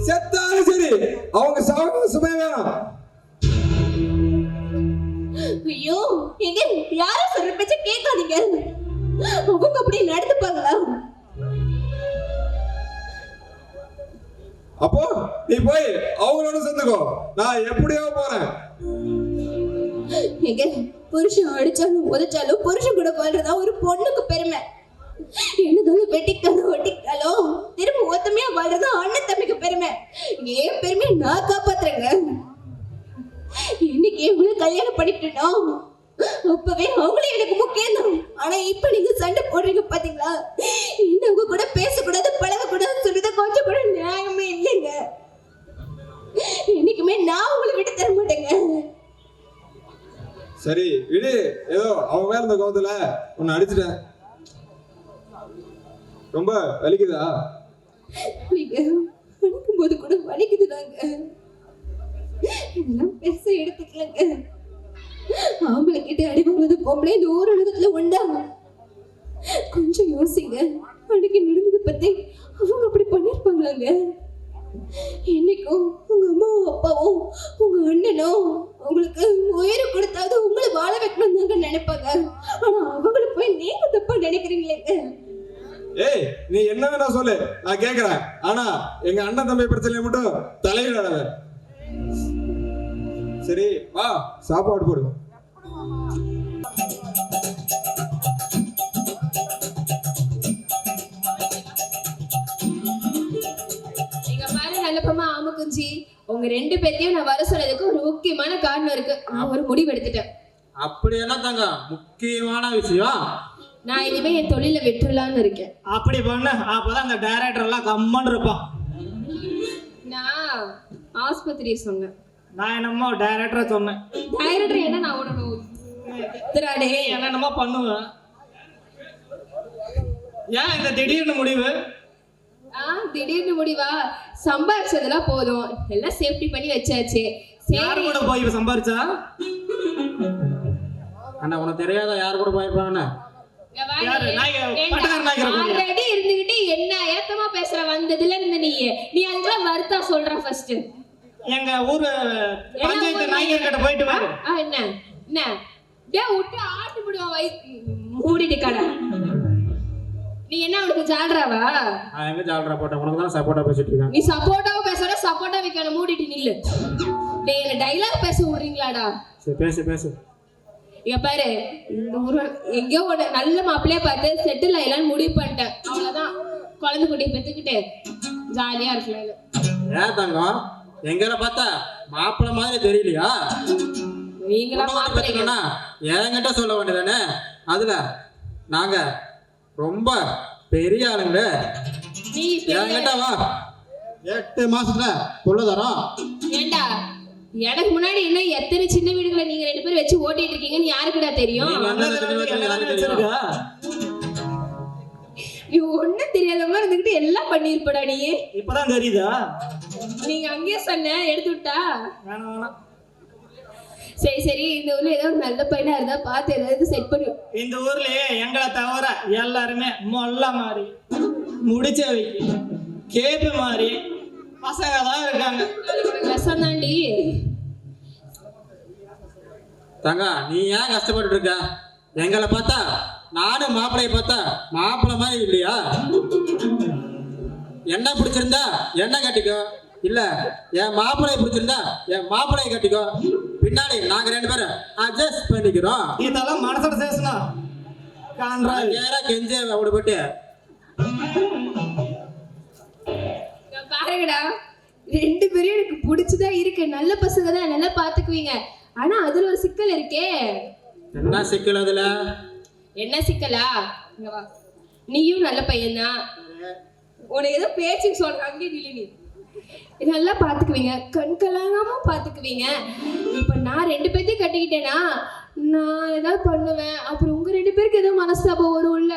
D: செத்தாலும் சரி அவங்க சுமை வேணும்.
B: ஐயோ, எங்க யாரும் சொல்ற பேச்ச கேட்காதீங்க. அவங்க அப்படி நடந்துப்பாங்களா?
D: அப்போ நீ போய் அவங்களோட சேர்ந்துக்கோ, நான் எப்படியோ போறேன்.
B: எங்க புருஷன் அடிச்சாலும் உதைச்சாலும் புருஷன் கூட வாழ்றதா ஒரு பொண்ணுக்கு பெருமை. என்னதாலும் வெட்டிக்கிட்டாலும் ஒட்டிக்கிட்டாலும் திரும்ப ஒத்தமையா வாழ்றதா அண்ணன் தம்பிக்கு பெருமை. ஏன் பெருமையை நான் காப்பாத்துறேங்க. இன்னைக்கு உங்களுக்கு கல்யாணம் பண்ணிட்டோம், அப்பவே அவங்களே எனக்கு முக்கியம் தான். ஆனா இப்ப நீங்க சண்டை போடுறீங்க பாத்தீங்களா? இன்னும் உங்க கூட பேசக்கூடாது பழகக்கூடாதுன்னு சொல்லிட்டு கொஞ்சம் கூட நியாயமே இல்லைங்க. இன்னைக்குமே நான் உங்களை விட்டு தர மாட்டேங்க.
D: சரி விடு, ஏதோ அவன் மேல இருந்த கோவத்துல உன்னை அடிச்சிட்டேன். ரொம்ப வலிக்குதா?
B: அடிக்கும் போது கூட வலிக்குதுதாங்க. இதெல்லாம் பெருசா எடுத்துக்கலங்க. ஆம்பளை கிட்ட அடி வாங்குறது பொம்பளை இந்த ஊர் உலகத்துல உண்டா? கொஞ்சம் யோசிங்க. அன்னைக்கு நடந்தது பத்தி அவங்க அப்படி பண்ணிருப்பாங்களாங்க? என்னைக்கும் உங்க அம்மாவும் அப்பாவும் உங்க அண்ணனும் உங்களுக்கு உயிரை கொடுத்தாவது உங்களை வாழ வைக்கணும் தாங்க நினைப்பாங்க. ஆனா அவங்கள போய் நீங்க தப்பா நினைக்கிறீங்களேங்க.
D: ஏய், நீ என்ன வேணா சொல்லு, நான் கேக்குறேன். ஆனா எங்க அண்ணன் தம்பி பிரச்சனையை மட்டும் தலையிடாத. சரி வா சாப்பாடு போடுவோம்.
B: இங்க பாரு நல்லப்பமா ஆமக்குஞ்சி, உங்க 2 பேத்தையும் நான் வர சொன்னதுக்கு ஒரு முக்கியமான காரணம் இருக்கு. நான் ஒரு முடிவு எடுத்துட்டேன்.
J: அப்படி என்ன தாங்க முக்கியமான விஷயம்?
B: நான் இனிமே என் தொழில விட்டுறலான்னு இருக்கேன்.
F: அப்படி பண்ண அப்பதான் அந்த டைரக்டர் எல்லாம் கம்மன் இருப்பான்.
B: நான் ஆஸ்பத்திரியை சொன்னேன்.
F: நான் என்னமோ டைரக்டரை சொன்னேன்.
B: டைரக்டர் என்ன நான் உடனே திராடே
F: என்னென்னமோ பண்ணுவேன். ஏன் இந்த திடீர்னு முடிவு?
B: திடீர்னு முடிவா? சம்பாரிச்சதெல்லாம் போதும், எல்லாம் சேஃப்டி பண்ணி வச்சாச்சு.
F: யாரு கூட போய் சம்பாரிச்சா?
J: அண்ணா உனக்கு தெரியாத யார் கூட போயிருப்பாங்கண்ணா?
B: ஆல்ரெடி இருந்துகிட்டு என்ன ஏத்தமா பேசுற வந்ததுல இருந்து நீ அதுக்கெல்லாம் வருத்தா சொல்ற. ஃபர்ஸ்ட்
F: எங்க ஊரு பஞ்சாயத்து நாயகர் கிட்ட போயிட்டு வா.
B: என்ன என்ன டேய் விட்டு ஆட்டு போடுவான் வயித்து மூடிட்டு கடை. நீ என்ன உனக்கு ஜால்ராவா?
J: நான் எங்க ஜால்ரா போட்டேன்? உனக்கு தான் சப்போர்ட்டா பேசிட்டு இருக்கேன்.
B: நீ சப்போர்ட்டாவா பேசுற? சப்போர்ட்டா வைக்கணும், மூடிட்டு நில்லு. டேய் என்ன டைலாக் பேச விடுறீங்களாடா?
J: சரி பேசு பேசு.
B: இங்க பாரு, இந்த ஊர் எங்கேயோ ஒரு நல்ல மாப்பிள்ளைய பார்த்து செட்டில் ஆயிலான்னு முடிவு பண்ணிட்டேன். அவ்வளவுதான், குழந்தை குட்டியை பெற்றுக்கிட்டு ஜாலியா இருக்கலாம்.
J: ஏன் தங்கம் எங்களை பார்த்தா மாப்பிள்ளை மாதிரி தெரியலையா?
B: நீங்களா மாப்பிள்ளைங்கன்னா
J: என்கிட்ட சொல்ல வேண்டியதானே? அதுல நாங்க ரொம்ப பெரிய ஆளுங்க.
B: நீ
J: என்கிட்ட வா, 8 மாசத்துல புள்ள தரோம்.
B: ஏண்டா எனக்கு முன்னாடி இன்னும் எத்தனை சின்ன வீடுகளை நீங்க 2 பேரும் வச்சு ஓட்டிட்டு இருக்கீங்கன்னு யாருக்குடா தெரியும்? நீ ஒண்ணும் தெரியாத மாதிரி இருந்துகிட்டு எல்லாம் பண்ணிருப்படா. நீ
F: இப்பதான் தெரியுதா?
B: நீங்க அங்கேயே சொன்ன எடுத்து விட்டா.
F: வேணாம் வேணாம்.
B: சரி சரி, இந்த ஊர்ல ஏதோ ஒரு நல்ல பையனா இருந்தா பார்த்து ஏதாவது செட் பண்ணு.
F: இந்த ஊர்லயே எங்களை தவிர எல்லாருமே மொல்ல மாதிரி முடிச்ச வைக்க கேப்பு மாதிரி பசங்க தான் இருக்காங்க.
B: விஷம் தாண்டி.
J: தங்க நீ ஏன் கஷ்டப்பட்டு இருக்க? எங்களை பார்த்தா நானும் மாப்பிள்ளைய பார்த்தா மாப்பிள்ளை மாதிரி இல்லையா? என்ன பிடிச்சிருந்தா என்ன கட்டிக்கோ, இல்ல என் மாப்பிள்ளைய பிடிச்சிருந்தா என் மாப்பிள்ளைய கட்டிக்கோ. பின்னாடி நாங்க 2 பேரும் அட்ஜஸ்ட் பண்ணிக்கிறோம்.
F: இதெல்லாம் மனசோட சேசனா
J: கெஞ்சே விடுபட்டு
B: பாருங்கடா, 2 பேரும் எனக்கு பிடிச்சதா இருக்கு. நல்ல பசங்க தான், நல்லா பாத்துக்குவீங்க. ஆனா அதுல ஒரு சிக்கல் இருக்கே.
J: என்ன சிக்கல்? அதுல
B: என்ன சிக்கலா? இங்க வா, நீயும் நல்ல பையன்தான். உனக்கு ஏதோ பேச்சுக்கு சொல்ற, அங்கே நில்லு. நீ நல்லா பாத்துக்குவீங்க, கண் கலங்காம பாத்துக்குவீங்க. இப்ப நான் 2 பேத்தையும் கட்டிக்கிட்டேனா நான் ஏதாவது பண்ணுவேன், அப்புறம் உங்க 2 பேருக்கு ஏதோ மனஸ்தாபம் வரும்ல.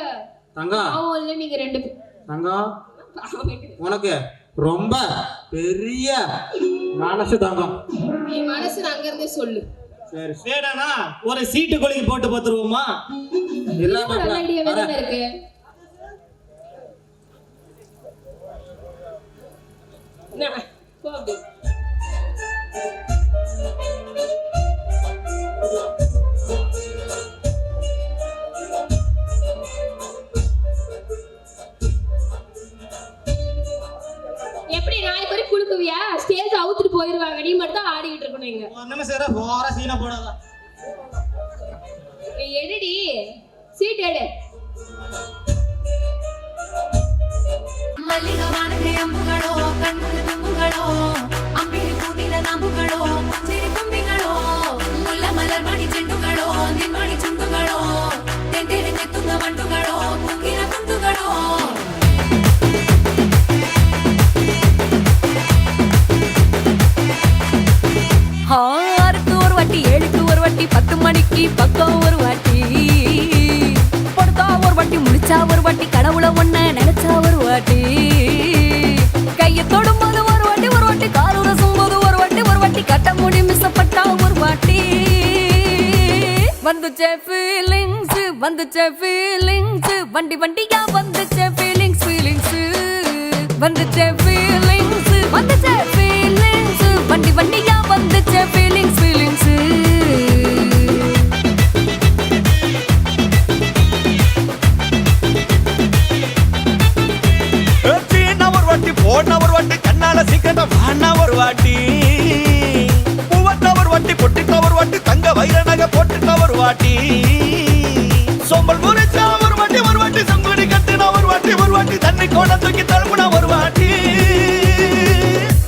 J: தங்கம்
B: பாவம் இல்ல நீங்க 2
J: தங்கம் உனக்கு ரொம்ப பெரிய மனசு தங்கம்.
B: நீ மனசு அங்க இருந்தே சொல்லு.
J: சரி
F: சரிடா, ஒரு சீட்டு கொழுக்கி போட்டு பார்த்துருவோமா?
B: நல்ல ஐடியாவே தானே இருக்கு. போ அப்படி. எப்படி நாளைக்கு வரை குளுக்குவியா? ஸ்டேஜ் அவுத்துட்டு போயிருவாங்க, நீ மட்டும் ஆடிக்கிட்டு இருக்கணும். இங்க
F: ஒண்ணுமே சேர போற சீனா போடாத.
B: எடுடி சீட் எடு.
K: மல்லிகவானே அம்புகளோ கண்ணுக்கு தும்புகளோ அம்பிகை பூனில நம்புகளோ புஞ்சிரி தும்பிகளோ முல்ல மலர் மணி செண்டுகளோ நின்மணி சுண்டுகளோ தெண்டெடு நெத்துங்க வண்டுகளோ பொங்கின குண்டுகளோ ஆறுக்கு ஒரு வாட்டி 7க்கு ஒரு வாட்டி 10 மணிக்கு பக்கம் ஒரு வாட்டி படுத்தா ஒரு வாட்டி முடிச்சா ஒரு வாட்டி கடவுளை ஒன்ன நினைச்சா ஒரு வாட்டி கையை தொடும்போது ஒரு வாட்டி காலூர சும்போது ஒரு வாட்டி கட்ட முடி மிசப்பட்டா ஒரு வாட்டி வந்துச்சே ஃபீலிங்ஸ் வண்டி வண்டியா வந்துச்சே ஃபீலிங்ஸ் வந்துச்சே ஃபீலிங்ஸ் வண்டி வண்டியா வந்துச்சே ஃபீலிங்ஸ்
L: போன ஒரு வாட்டி கண்ணால சீக்கிரம் வாண்ணா ஒரு வாட்டி பூவட்ட ஒரு வாட்டி
C: வாட்டி சோம்பல் முறைச்சா ஒரு வாட்டி சங்குடி கட்டுனா ஒரு வாட்டி தண்ணி கோட தூக்கி தழுப்புனா ஒரு வாட்டி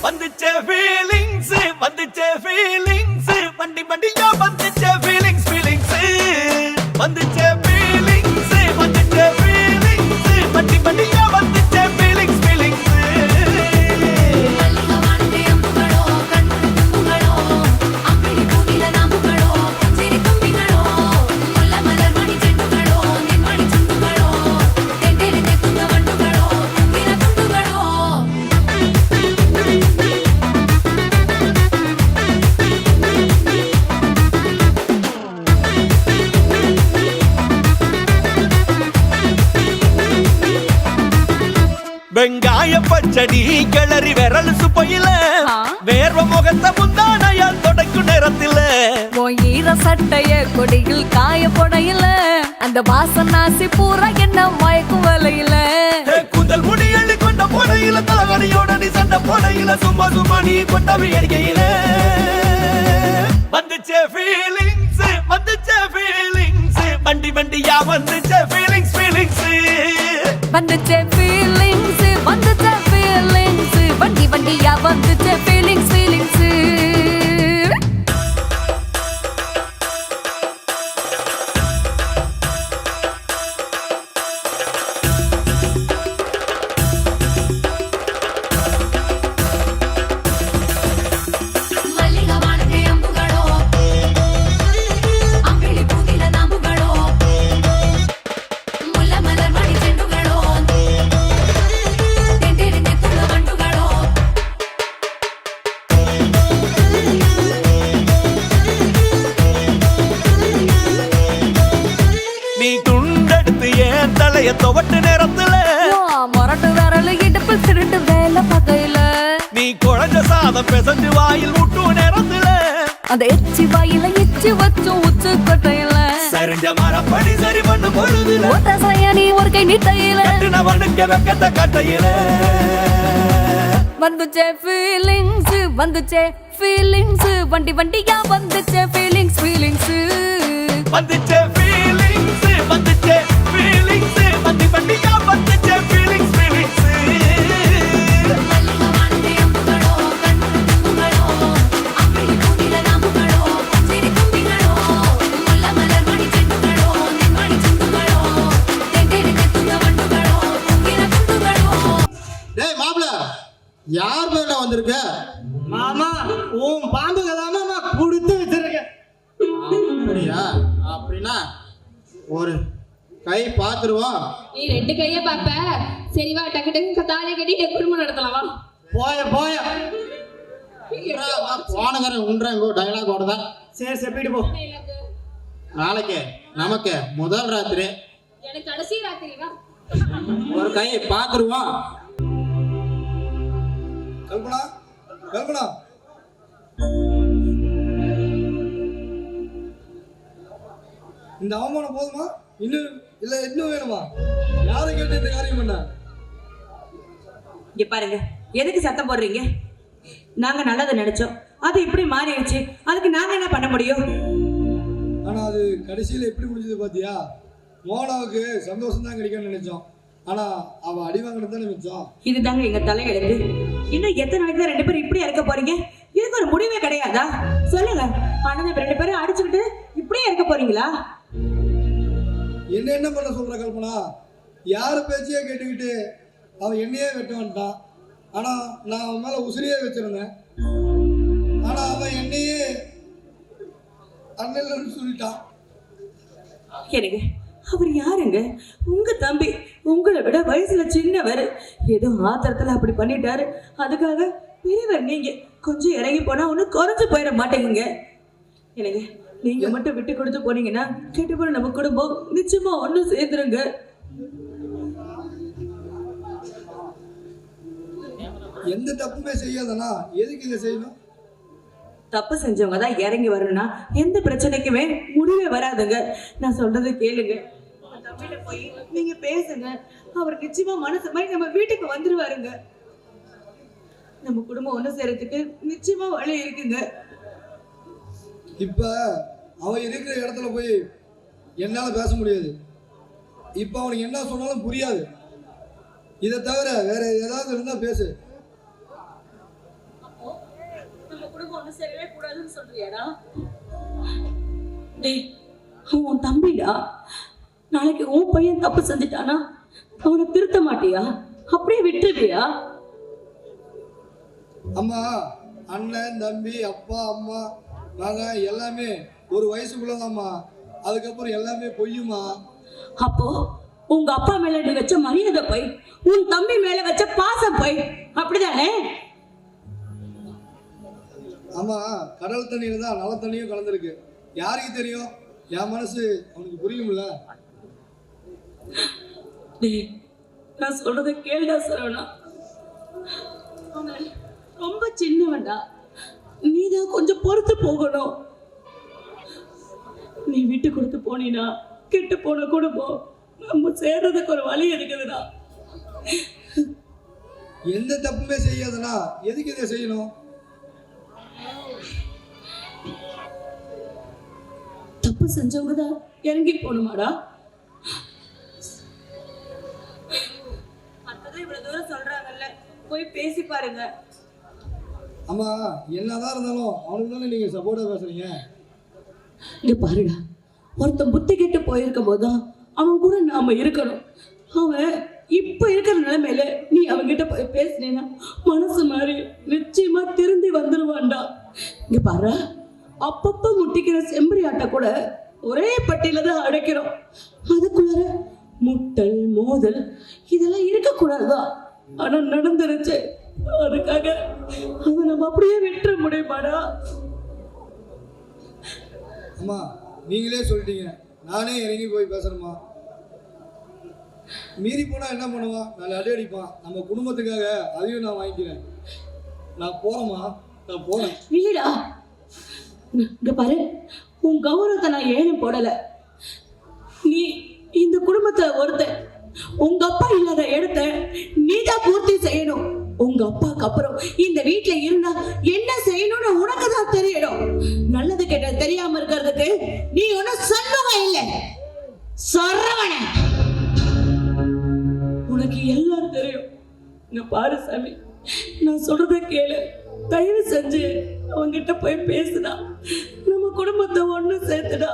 C: வந்துச்சே ஃபீலிங்ஸ் வண்டி வண்டியா வந்துச்சே ஃபீலிங்ஸ் வந்துச்சே ஃபீலிங்ஸ் வண்டி வண்டியா வந்துச்சே ஃபீலிங்ஸ் வெங்காய பச்சடி கிளறி விரல் சுப்பையில வேர்வ முகத்தை முந்தானையால் தொடக்கும் நேரத்தில்
K: ஈர சட்டைய கொடியில் காய பொடையில அந்த வாசனாசி பூரா என்ன மயக்கும் வலையில
C: கூந்தல் முடி அள்ளி கொண்ட போடையில தலகடியோட நீ சண்டை போடையில சும்மா நீ கொண்டவி எரிக்கையில வந்துச்சே ஃபீலிங்ஸ் வண்டி வண்டியா வந்துச்சே ஃபீலிங்ஸ்
K: வந்துச்சே ஃபீலிங்ஸ் வண்டி வண்டியா வந்துச்சே ஃபீலிங்ஸ்
C: துவட்டு நேரத்துல
K: மொரட்டு விரல் இடுப்பு திருட்டு வேலை பகையில
C: நீ குழஞ்ச சாதம் பெசஞ்சு வாயில் விட்டு நேரத்துல
K: அந்த எச்சி வாயில எச்சி வச்சும் உச்சு கொட்டையில
C: சரிஞ்ச மரப்படி சரி பண்ணு பொழுதுல
K: ஒத்த சையனி ஒரு கை நீட்டையில
C: கட்டுனவனுக்கு வெக்கத்த கட்டையில
K: வந்துச்சே ஃபீலிங்ஸ் வண்டி வண்டியா வந்துச்சே ஃபீலிங்ஸ்
C: வந்துச்சே ஃபீலிங்ஸ் வண்டி வண்டியா வந்துச்சே ஃபீலிங்ஸ்
J: டேய் மாப்ள யார் பேர்ல வந்திருக்க?
E: மாமா உன் பாம்பு கதாமா கொடுத்து வச்சிருக்கேன்.
J: அப்படியா? அப்படின்னா ஒரு கை பாத்துருவோம்.
B: நீ ரெண்டு கைய பாப்ப. சரி வா, டக்கு டக்கு தாலியை கட்டிட்டு குடும்பம் நடத்தலாம் வா.
E: போய
J: போனகரன் உண்றேங்கோ டயலாக் ஓடுதா?
E: சரி போயிட்டு போ.
J: நாளைக்கு நமக்கு முதல் ராத்திரி,
B: எனக்கு கடைசி ராத்திரி வா.
J: ஒரு கை பாத்துருவோம்.
C: கல்பனா இந்த அவமானம் போதுமா? இன்னும் வேணுமா? யாரை கேட்டு இந்த காரியம் பண்ண?
H: இங்க பாருங்க, எதுக்கு சத்தம் போடுறீங்க? நாங்க நல்லதை நினைச்சோம், அது இப்படி மாறிடுச்சு. அதுக்கு நாங்க என்ன பண்ண முடியும்?
C: ஆனா அது கடைசியில எப்படி முடிஞ்சது பாத்தியா? மோனாவுக்கு சந்தோஷம் தான் கிடைக்கும்னு நினைச்சோம். ஆனா அவ அடி வாங்கினது தானே மிச்சம்.
H: இதுதாங்க எங்க தலையெழுத்து. இன்னும் எத்தனை நாளைக்கு தான் ரெண்டு பேரும் இப்படியே இருக்க போறீங்க? இதுக்கு ஒரு முடிவே கிடையாதா? சொல்லுங்க. ஆனா ரெண்டு பேரும் அடிச்சுக்கிட்டு இப்படியே இருக்க போறீங்களா?
C: என்ன பண்ண சொல்ற கல்பனா? யாரு பேச்சையே கேட்டுக்கிட்டு அவன் என்னையே வெட்ட வந்துட்டான். ஆனா நான் அவன் மேல உசிரியே வச்சிருந்தேன். ஆனா அவன் என்னையே அண்ணன் சொல்லிட்டான்.
H: எனக்கு அவர் யாருங்க? உங்க தம்பி, உங்களை விட வயசுல சின்னவர். ஏதோ ஆத்திரத்துல அப்படி பண்ணிட்டாரு. அதுக்காக பெரியவர் நீங்க. கொஞ்சம் இறங்கி போனா ஒன்னும் குறைஞ்சு போயிட மாட்டேங்குங்க. எனக்கு நீங்க மட்டும் விட்டு கொடுத்து போனீங்கன்னா கேட்டு போன நம்ம குடும்பம் நிச்சயமா ஒன்னும் சேர்ந்துருங்க.
C: எந்த தப்புமே செய்யாதனா எதுக்கு இதை செய்யணும்?
H: தப்பு செஞ்சவங்க தான் இறங்கி வரணும்னா எந்த பிரச்சனைக்குமே முடிவே வராதுங்க. நான் சொல்றது கேளுங்க. தம்பிட்ட போய் நீங்க பேசுங்க. அவர் நிச்சயமா மனசு மாதிரி நம்ம வீட்டுக்கு வந்துருவாருங்க. நம்ம குடும்பம் ஒண்ணு சேர்றதுக்கு நிச்சயமா வழி இருக்குங்க.
C: இப்ப அவன் இருக்கிற இடத்துல போய் என்னால் பேச முடியாது. இப்போ அவனுக்கு என்ன சொன்னாலும் புரியாது. இதை தவிர வேற ஏதாவது இருந்தால் பேசு.
H: நம்ம குடும்பம் ஒண்ணு சரியே கூடாதுன்னு சொல்றியாடா? டேய், உன் தம்பிடா. நாளைக்கு உன் பையன் தப்பு செஞ்சுட்டானா அவனை திருத்த மாட்டியா? அப்படியே விட்டுருவியா?
C: அம்மா, அண்ணன், தம்பி, அப்பா, அம்மா, மகன் எல்லாமே ஒரு வயசுக்குள்ளதாம்மா. அதுக்கப்புறம் எல்லாமே பொய்யுமா.
H: அப்போ உங்க அப்பா மேல நீ வச்ச மரியாதை போய், உன் தம்பி மேல வச்ச பாசம் போய், அப்படிதானே?
C: ஆமா, கடல் தண்ணியில தான் நல்ல தண்ணியும் கலந்துருக்கு. யாருக்கு தெரியும்? என் மனசு அவனுக்கு புரியும்ல.
H: டேய், நான் சொல்றத கேளுடா சரவணா. அவன் ரொம்ப சின்னவன்டா. நீதான் கொஞ்சம் பொறுத்து போகணும். நீ விட்டு கொடுத்து போனீனா கெட்டு போன குடும்பம் நம்ம சேர்றதுக்கு ஒரு வழி இருக்குதுடா.
C: எந்த தப்புமே செய்யாதனா எதுக்கு இதை செய்யணும்?
H: தப்பு செஞ்சவங்க தான் இறங்கி போகணுமாடா? அதான் இவ்வளவு தூரம் சொல்றாங்கல்ல, போய் பேசி பாருங்க.
C: அம்மா, என்னதான் இருந்தாலும் அவனுக்கு தானே நீங்க சப்போர்ட்டா பேசுறீங்க.
H: இங்க பாருடா, ஒருத்தன் புத்தி கெட்டு போயிருக்கும் போதுதான் அவன் கூட நாம இருக்கணும். அவன் இப்ப இருக்கிற நிலைமையில நீ அவன்கிட்ட போய் பேசினேன்னா மனசு மாதிரி நிச்சயமா திருந்தி வந்துருவான்டா. இங்க பாரு, அப்பப்ப முட்டிக்கிற செம்பரி ஆட்டை கூட ஒரே பட்டியல தான் அடைக்கிறோம். அதுக்குள்ளார முட்டல் மோதல் இதெல்லாம் இருக்கக்கூடாதுதான். ஆனா நடந்துருச்சு. அதுக்காக அதை நம்ம அப்படியே விட்டுற முடியுமாடா?
C: அம்மா, நீங்களே சொல்லிட்டீங்க, நானே இறங்கி போய் பேசணுமா? மீறி போனா என்ன பண்ணுவான்? நான் அடி அடிப்பான். நம்ம குடும்பத்துக்காக அதையும் நான் வாங்கிக்கிறேன். நான் போறேம்மா, நான் போறேன்.
H: இல்லடா, இங்க பாரு, உன் கௌரவத்தை நான் ஏனும் போடல. நீ இந்த குடும்பத்துல ஒருத்த, உங்க அப்பா இல்லாத இடத்த நீதான் பூர்த்தி செய்யணும். உங்க அப்பாக்கு அப்புறம் இந்த வீட்டுல இருந்தா என்ன செய்யணும்னு உனக்கு தான் தெரியணும். நல்லது கெட்டது தெரியாம இருக்கிறதுக்கு நீ ஒன்னும் சண்முகம் இல்லை, சரவண. உனக்கு எல்லாம் தெரியும். இங்க பாரு சாமி, நான் சொல்றத கேளு. தயவு செஞ்சு அவங்கிட்ட போய் பேசுடா. நம்ம குடும்பத்தை ஒண்ணு சேர்த்துடா.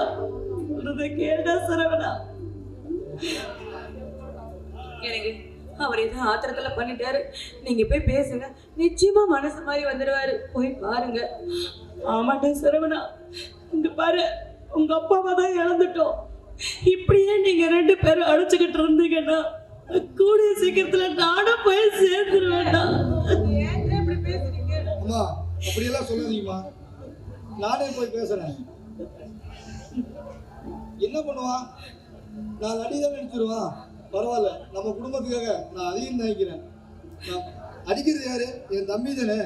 H: சொல்றத கேளுடா சரவணா. எனக்கு அவர் ஏதோ ஆத்திரத்துல பண்ணிட்டாரு. நீங்க போய் பேசுங்க, நிச்சயமா மனசு மாதிரி வந்துடுவாரு. போய் பாருங்க. ஆமாட்டா சரவணா, இங்க பாரு, உங்க அப்பாவை தான் இழந்துட்டோம். இப்படியே நீங்க ரெண்டு பேரும் அழைச்சுக்கிட்டு இருந்தீங்கன்னா கூடிய சீக்கிரத்துல நானும் போய் சேர்ந்துருவேன்டா.
C: அம்மா, அப்படியெல்லாம் சொல்லாதீங்கம்மா. நானே போய் பேசுறேன். என்ன பண்ணுவான்? நான் அடிதான் நினைச்சிருவான். பரவாயில்ல, நம்ம குடும்பத்துக்காக நான் அதையும் நினைக்கிறேன். நான் அடிக்கிறது யாரு? என் தம்பி தானே.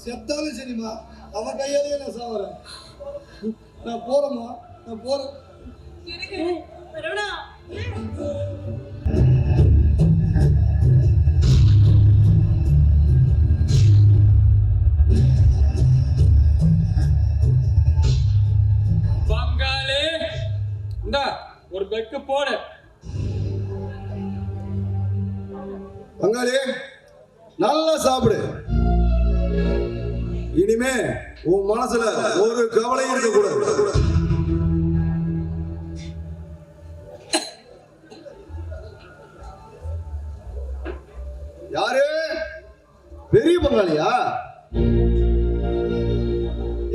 C: செத்தாலும் சரிம்மா, அவன் கையாலேயே நான் சாவறேன். நான் போறேம்மா, நான் போறேன்.
D: பங்காளி, இந்தா ஒரு பெக்கு போடு.
C: பங்காளி, நல்லா சாப்பிடு. இனிமே உன் மனசுல ஒரு கவலையும் இருக்கக்கூடாது. யாரு? பெரிய பங்காளியா?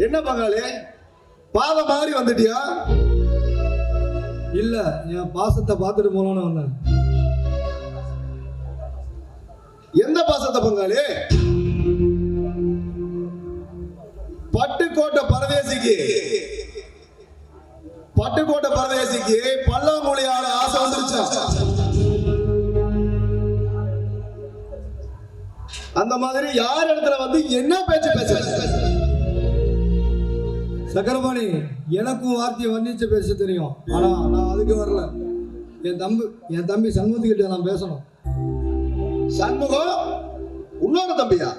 C: என்ன பங்காளி, பாத மாதிரி வந்துட்டியா? இல்ல, என் பாசத்தை பார்த்துட்டு போனோன்னு வந்தேன். எந்த பாசத்தை பங்காளி? பட்டுக்கோட்டை பரதேசிக்கு பல்லாங்குழி ஆள ஆசை வந்துருச்சா? அந்த மாதிரி யார் இடத்துல வந்து என்ன பேச்சு பேச? சக்கரபாணி, எனக்கும் வார்த்தையை வர்ணிச்சு பேச தெரியும். ஆனா நான் அதுக்கு வரல. என் தம்பி சண்முகத்துக்கிட்ட நான் பேசணும். சண்முகம் உன்னோட தம்பியா?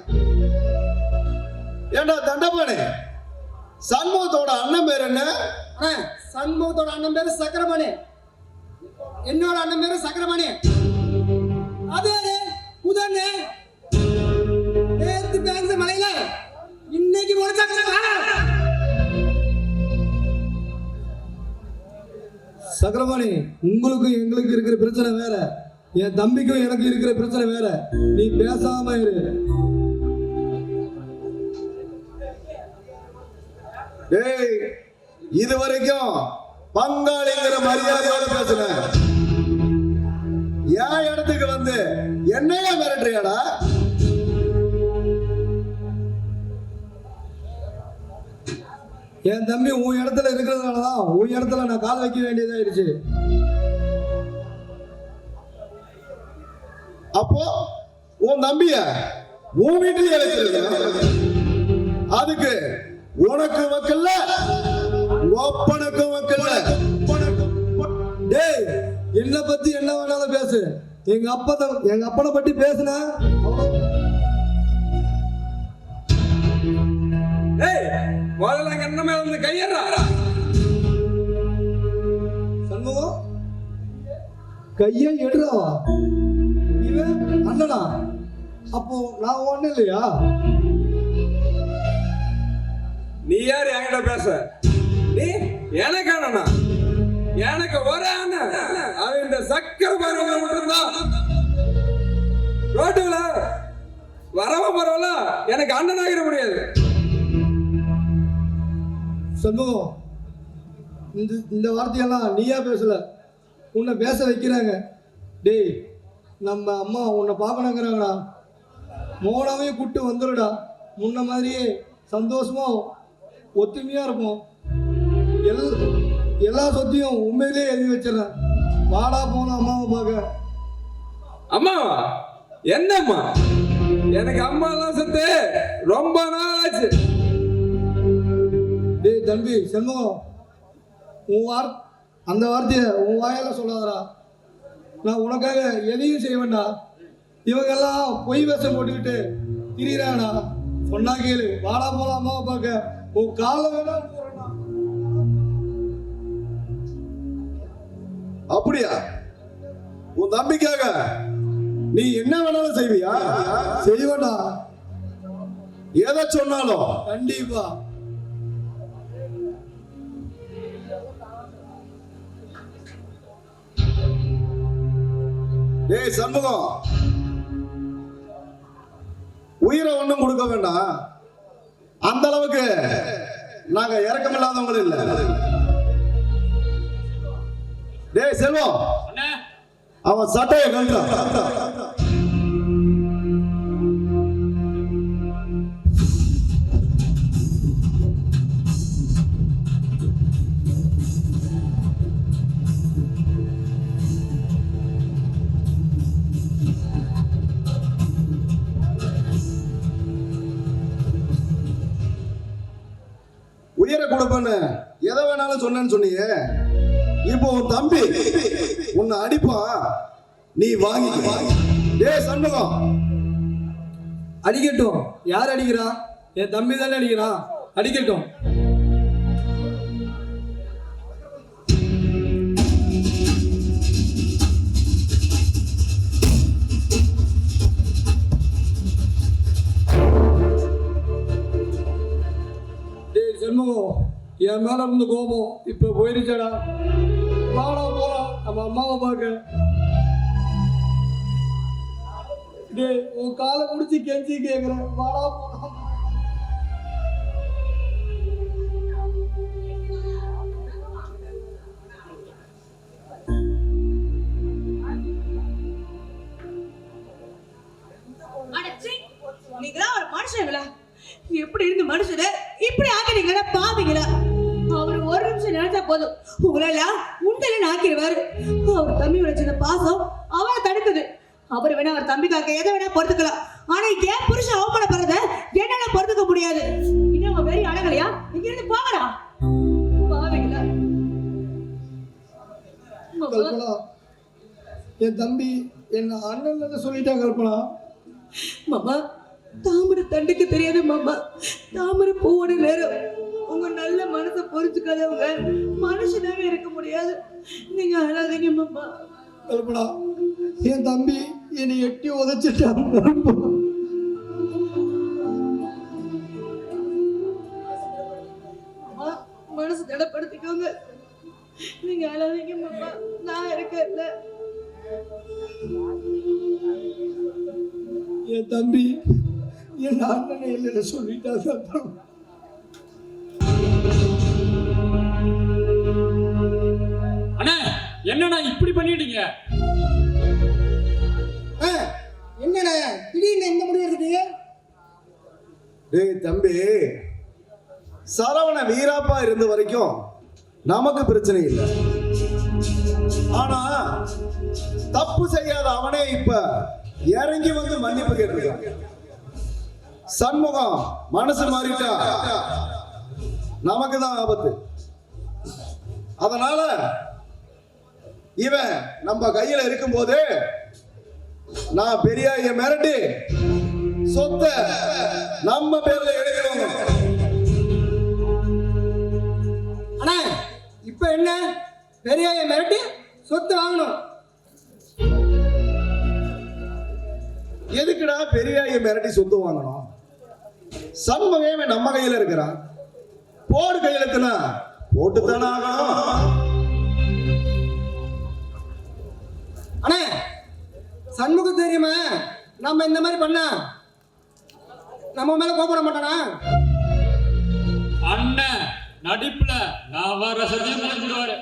C: ஏண்டா தண்டபாணி, சண்முகத்தோட அண்ணன் பேர் என்ன?
E: அண்ணா சண்முகத்தோட அண்ணன் பேரு சக்கரமணி. என்னோட அண்ணன் பேரு சக்கரமணி. அது உதாரணே நேத்து பேங்க் மலையில இன்னைக்கு
C: சக்கரபாணி, உங்களுக்கும் எங்களுக்கு இருக்கிற பிரச்சனை வேற, என் தம்பிக்கும் எனக்கு இருக்கிற பிரச்சனை வேற. நீ பேசாம இரு. டேய், இது வரைக்கும் பங்காளிங்கிற மரியாதையோட பேசுறேன். என் இடத்துக்கு வந்து என்னையா மிரட்டுறியாடா? என் தம்பி உன் இடத்துல இருக்கிறதுனாலதான் உன் இடத்துல நான் கால் வைக்க வேண்டியதாயிருச்சு. அப்போ உன் தம்பிய உன் வீட்டிலேயே வச்சிருக்க. அதுக்கு உனக்கு வக்கல்ல, ஒப்பனுக்கும் வக்கல்ல. டேய், என்ன பத்தி என்ன வேணாலும் பேசு. எங்க அப்பனை பத்தி பேசுன
D: முதல்ல என்ன மேல வந்து கையறா.
C: சண்முகம், கையை எடுறாவா? இவன் அண்ணனா? அப்போ நான் ஒண்ணு இல்லையா?
D: நீ யார் என்கிட்ட பேச? நீ எனக்கு அண்ணனா? எனக்கு ஒரே அண்ணன், அவன் இந்த சக்கர பருவ மட்டும்தான். ரோட்டுல வரவ பரவாயில்ல, எனக்கு அண்ணனாகிட முடியாது.
C: சண்முகம், இந்த வார்த்தையெல்லாம் நீயா பேசல, உன்னை பேச வைக்கிறாங்க. டேய், நம்ம அம்மா உன்னை பார்க்கணுங்கிறாங்கடா. மோனாவே கூப்பிட்டு வந்துடுடா. முன்ன மாதிரியே சந்தோஷமா ஒத்துமையா இருப்போம். எல்லா சொத்தையும் உண்மையிலேயே எழுதி வச்சிடறேன். வாடா போன அம்மாவை பார்க்க.
D: அம்மாவா? என்னம்மா? எனக்கு அம்மா எல்லாம் செத்து ரொம்ப நாள் ஆச்சு.
C: டேய் தம்பி செல்வம், அந்த வார்த்தையை உன் வாயால சொல்லாதடா. நான் உனக்காக எதையும் செய்ய வேண்டாம். இவங்கெல்லாம் பொய் வேஷம் போட்டுக்கிட்டு திரியிறாங்கடா. சொன்னா கேளு, வாடா போலாம் அம்மாவை பார்க்க. உன் காலை வேணா போறேன்டா. அப்படியா? உன் தம்பிக்காக நீ என்ன வேணாலும் செய்வியா? செய்வேண்டா, எதை சொன்னாலும். கண்டிப்பா. டேய் சண்முகம், உயிரை ஒண்ணும் கொடுக்க வேண்டாம். அந்த அளவுக்கு நாங்க இறக்கம் இல்லாதவங்களும் இல்ல. டேய் செல்வம், அவன் சட்டையை கழட்டான். உயிரை கொடுப்பேன்னு எதை வேணாலும் சொன்னேன்னு சொன்னீங்க. இப்போ உன் தம்பி உன்னை அடிப்பான், நீ வாங்கிக்க. டேய் சண்முகம், அடிக்கட்டும். யார் அடிக்கிறான்? என் தம்பி தானே அடிக்கிறான். அடிக்கட்டும். டேய் சண்முகம், என் மேல இருந்து கோபம் இப்ப போயிருச்சடா. வாடா போலாம் நம்ம அம்மாவை பார்க்க. டேய், உன் காலை முடிச்சு கெஞ்சி கேக்குறேன், வாடா போலாம்.
H: நீங்களா ஒரு மனுஷங்களா? எப்படி இருந்து மனுஷன இப்படி ஆக்கிறீங்களா? பாவீங்களா? அவர் ஒரு நிமிஷம் நினைச்சா போதும் உங்களெல்லாம் உண்டலன்னு ஆக்கிடுவாரு. அவர் தம்பி வச்சிருந்த பாசம் அவரை தடுக்குது. அவர் வேணா அவர் தம்பிக்காக எதை வேணா பொறுத்துக்கலாம். ஆனா ஏன் புருஷன் அவமானப்படுறத என்னால பொறுத்துக்க முடியாது. இன்னும் உங்க வெறி அடங்கலையா? இங்க இருந்து போங்கடா. பாவீங்களா?
C: கல்பனா, என் தம்பி என்ன அண்ணன் சொல்லிட்டான். கல்பனா,
I: மாமா, தாமரை தண்டுக்கு தெரியாது மாமா. தாமரை பூவோட நேரம் உங்க நல்ல மனசை புரிஞ்சுக்காதவங்க மனுஷனாவே இருக்க முடியாது. நீங்க அழாதீங்க மாமா.
C: கல்பனா, என் தம்பி என்னை எட்டி உதைச்சிட்டான்.
I: மனசு தடப்படுத்திக்கோங்க. நீங்க அழாதீங்க மாமா, நான் இருக்கேன்ல.
C: என் தம்பி என் அண்ணனை இல்லைன்னு சொல்லிட்டாங்க.
J: அண்ணா என்னண்ணா இப்படி பண்ணிட்டீங்க?
E: என்னண்ணே திடீர்னு இந்த முடிவு எடுத்துட்டீங்க?
C: டேய் தம்பி, சரவண வீராப்பா இருந்த வரைக்கும் நமக்கு பிரச்சனை இல்லை. ஆனா தப்பு செய்யாத அவனே இப்ப இறங்கி வந்து மன்னிப்பு கேட்டிருக்கான். சண்முகம் மனசு மாறிட்டா நமக்கு தான் ஆபத்து. அதனால இவன் நம்ம கையில இருக்கும் போது நான் பெரியாய மிரட்டி சொத்தை நம்ம பேர்ல எடுக்கிறோம்.
E: அண்ணா இப்ப என்ன பெரியாய மிரட்டி சொத்து வாங்கணும்?
C: எதுக்குடா பெரியாய மிரட்டி சொத்து வாங்கணும்? சண்முகமே நம்ம கையில இருக்கிறான். போடு கையெழுத்துனா போட்டுத்தானே ஆகணும்.
E: அண்ணா சண்முகம் தெரியுமா நம்ம இந்த மாதிரி பண்ணா நம்ம மேல கோபப்பட மாட்டானா?
J: அண்ணன் நடிப்புல நான் வர சதியம் நினைச்சிருவாரு.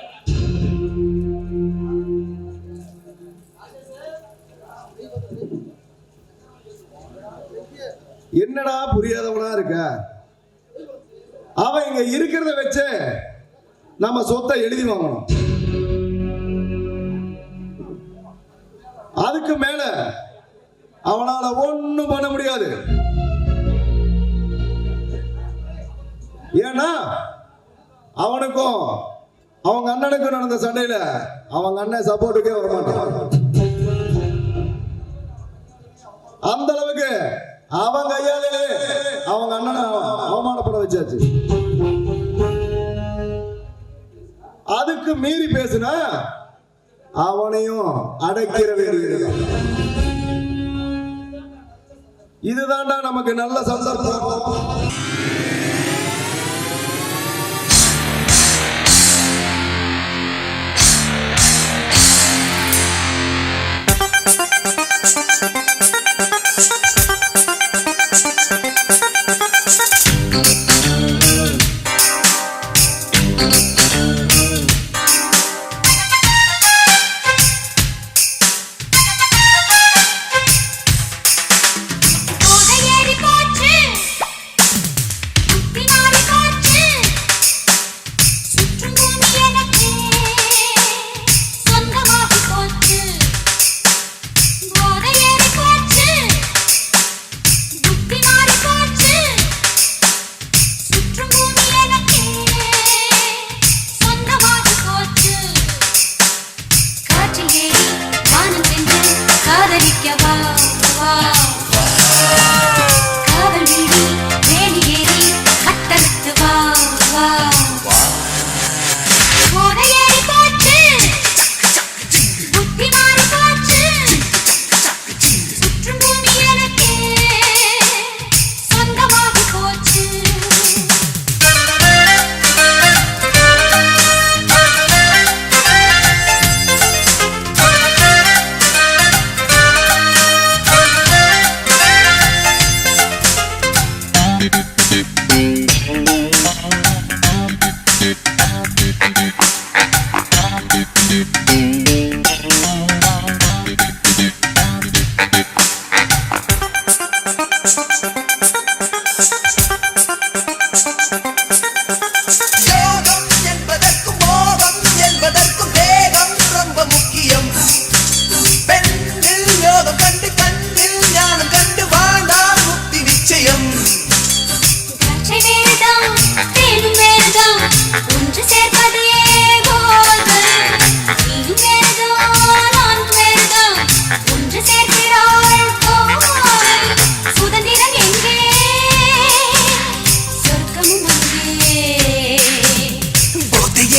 C: என்னடா புரியாதவனா இருக்க? அவன் இங்க இருக்கிறத வச்சு நம்ம சொத்தை எழுதி வாங்கணும். அதுக்கு மேல அவனால ஒண்ணும் பண்ண முடியாது. ஏன்னா அவனுக்கும் அவங்க அண்ணனுக்கும் நடந்த சண்டையில அவங்க அண்ணன் சப்போர்ட்டுக்கே வர மாட்டான். அந்த அளவுக்கு அவங்க கையாலே அவங்க அண்ணனை அவமானப்பட வச்சாச்சு. அதுக்கு மீறி பேசுனா அவனையும் அடைக்கிற வேண்டியது. இதுதான்டா நமக்கு நல்ல சந்தர்ப்பம்.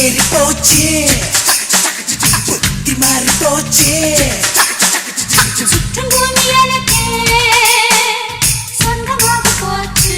L: ஏறி போச்சு புத்தி மாறி போச்சு
K: சுற்றும் பூமி எனக்கு சொந்தமாக போச்சு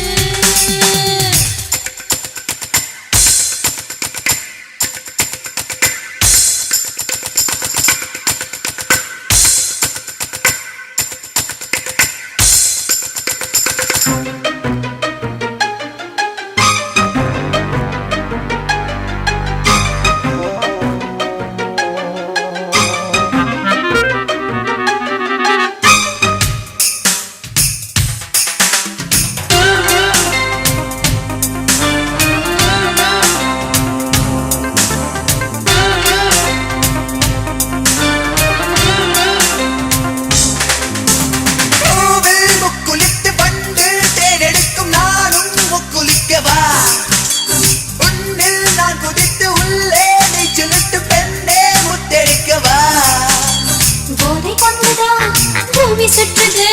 K: சுற்றுது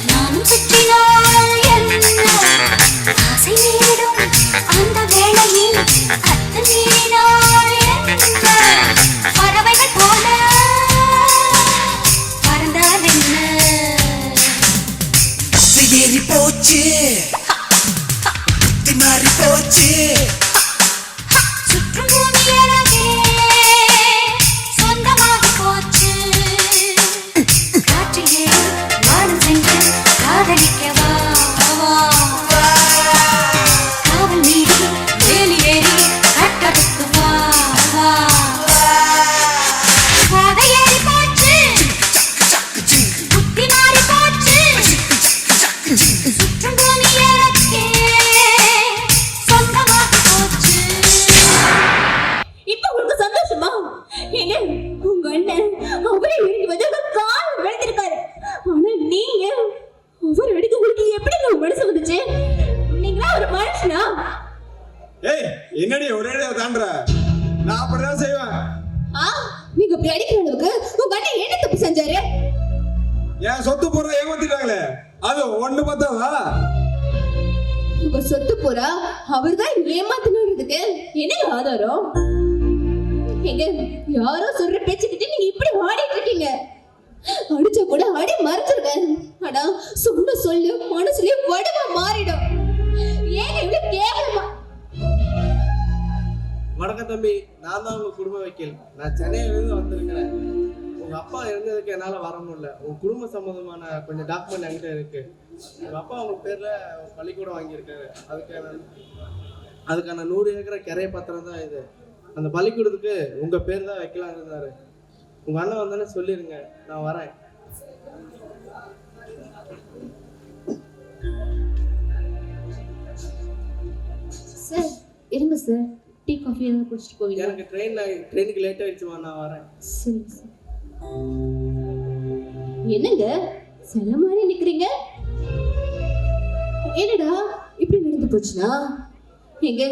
K: நானும் சுற்றினால் என்ன ஆசை மீறிடும் அந்த வேளையில் அத்து மீறினால் என்ன பறவைகள் போல பறந்தால் என்ன
L: ஏறி போச்சு புத்தி மாறி போச்சு
K: சுற்றும் பூமி எனக்கே சொந்தமாக போச்சு காற்றிலே வானம் சென்று காதலிக்கவா காவல் மீறி வேலி ஏறி கட்டடுத்து வா பாதை ஏறி போச்சு புத்தி மாறி போச்சு சுற்றும் பூமி எனக்கே சொந்தமாக போச்சு.
B: இப்ப உங்களுக்கு சந்தோஷமா? ஏங்க உங்க அண்ணன் அவரே இறங்கி வந்து கால் விழுந்திருக்காரு. ஆனா நீங்க அவர் அடிக்க உங்களுக்கு எப்படி மனசு வந்துச்சு? நீங்களா ஒரு மனுஷனா?
D: ஏய் என்னடி ஒரே தாண்டற நான் அப்படிதான் செய்வேன்.
B: நீங்க இப்படி அடிக்கிற அளவுக்கு உங்க அண்ணன் என்ன தப்பு செஞ்சாரு?
D: என் சொத்து பூரா ஏமாத்திட்டாங்களே அது ஒண்ணு பார்த்தாவா?
B: உங்க சொத்து பூரா அவர்தான் ஏமாத்தினதுக்கு என்ன ஆதாரம்? எங்க யாரோ சொல்ற பேச்சுக்கிட்டு நீங்க இப்படி ஆடிட்டு இருக்கீங்க. அடிச்சா கூட அடி மறைச்சிருக்க. ஆனா சொன்ன சொல்லு மனசுலயே வடுவா மாறிடும். ஏங்க இவ்வளவு கேவலமா?
C: வணக்கம் தம்பி, நான் தான் உங்க குடும்ப வக்கீல். நான் சென்னையிலிருந்து வந்திருக்கிறேன். உங்க அப்பா இருந்ததுக்கு என்னால வர முடியல. உங்க குடும்ப சம்பந்தமான கொஞ்சம் டாக்குமெண்ட் என்கிட்ட இருக்கு. உங்க அப்பா உங்க பேர்ல பள்ளிக்கூடம் வாங்கியிருக்காரு. அதுக்கான 100 ஏக்கர் கிரைய பத்திரம் தான் இது. அந்த பள்ளிக்கூடத்துக்கு உங்க பேர் தான் வைக்கலாம் இருந்தாரு. உங்க அண்ணன் வந்தானே சொல்லிருங்க, நான் வரேன்.
B: சார் இருங்க சார், டீ காஃபி ஏதாவது குடிச்சிட்டு போவீங்க?
C: எனக்கு ட்ரெயினுக்கு லேட் ஆயிடுச்சுமா, நான் வரேன்.
B: சரி சார். என்னங்க சில மாதிரி நிக்கிறீங்க? என்னடா இப்படி நடந்து போச்சுனா? எங்க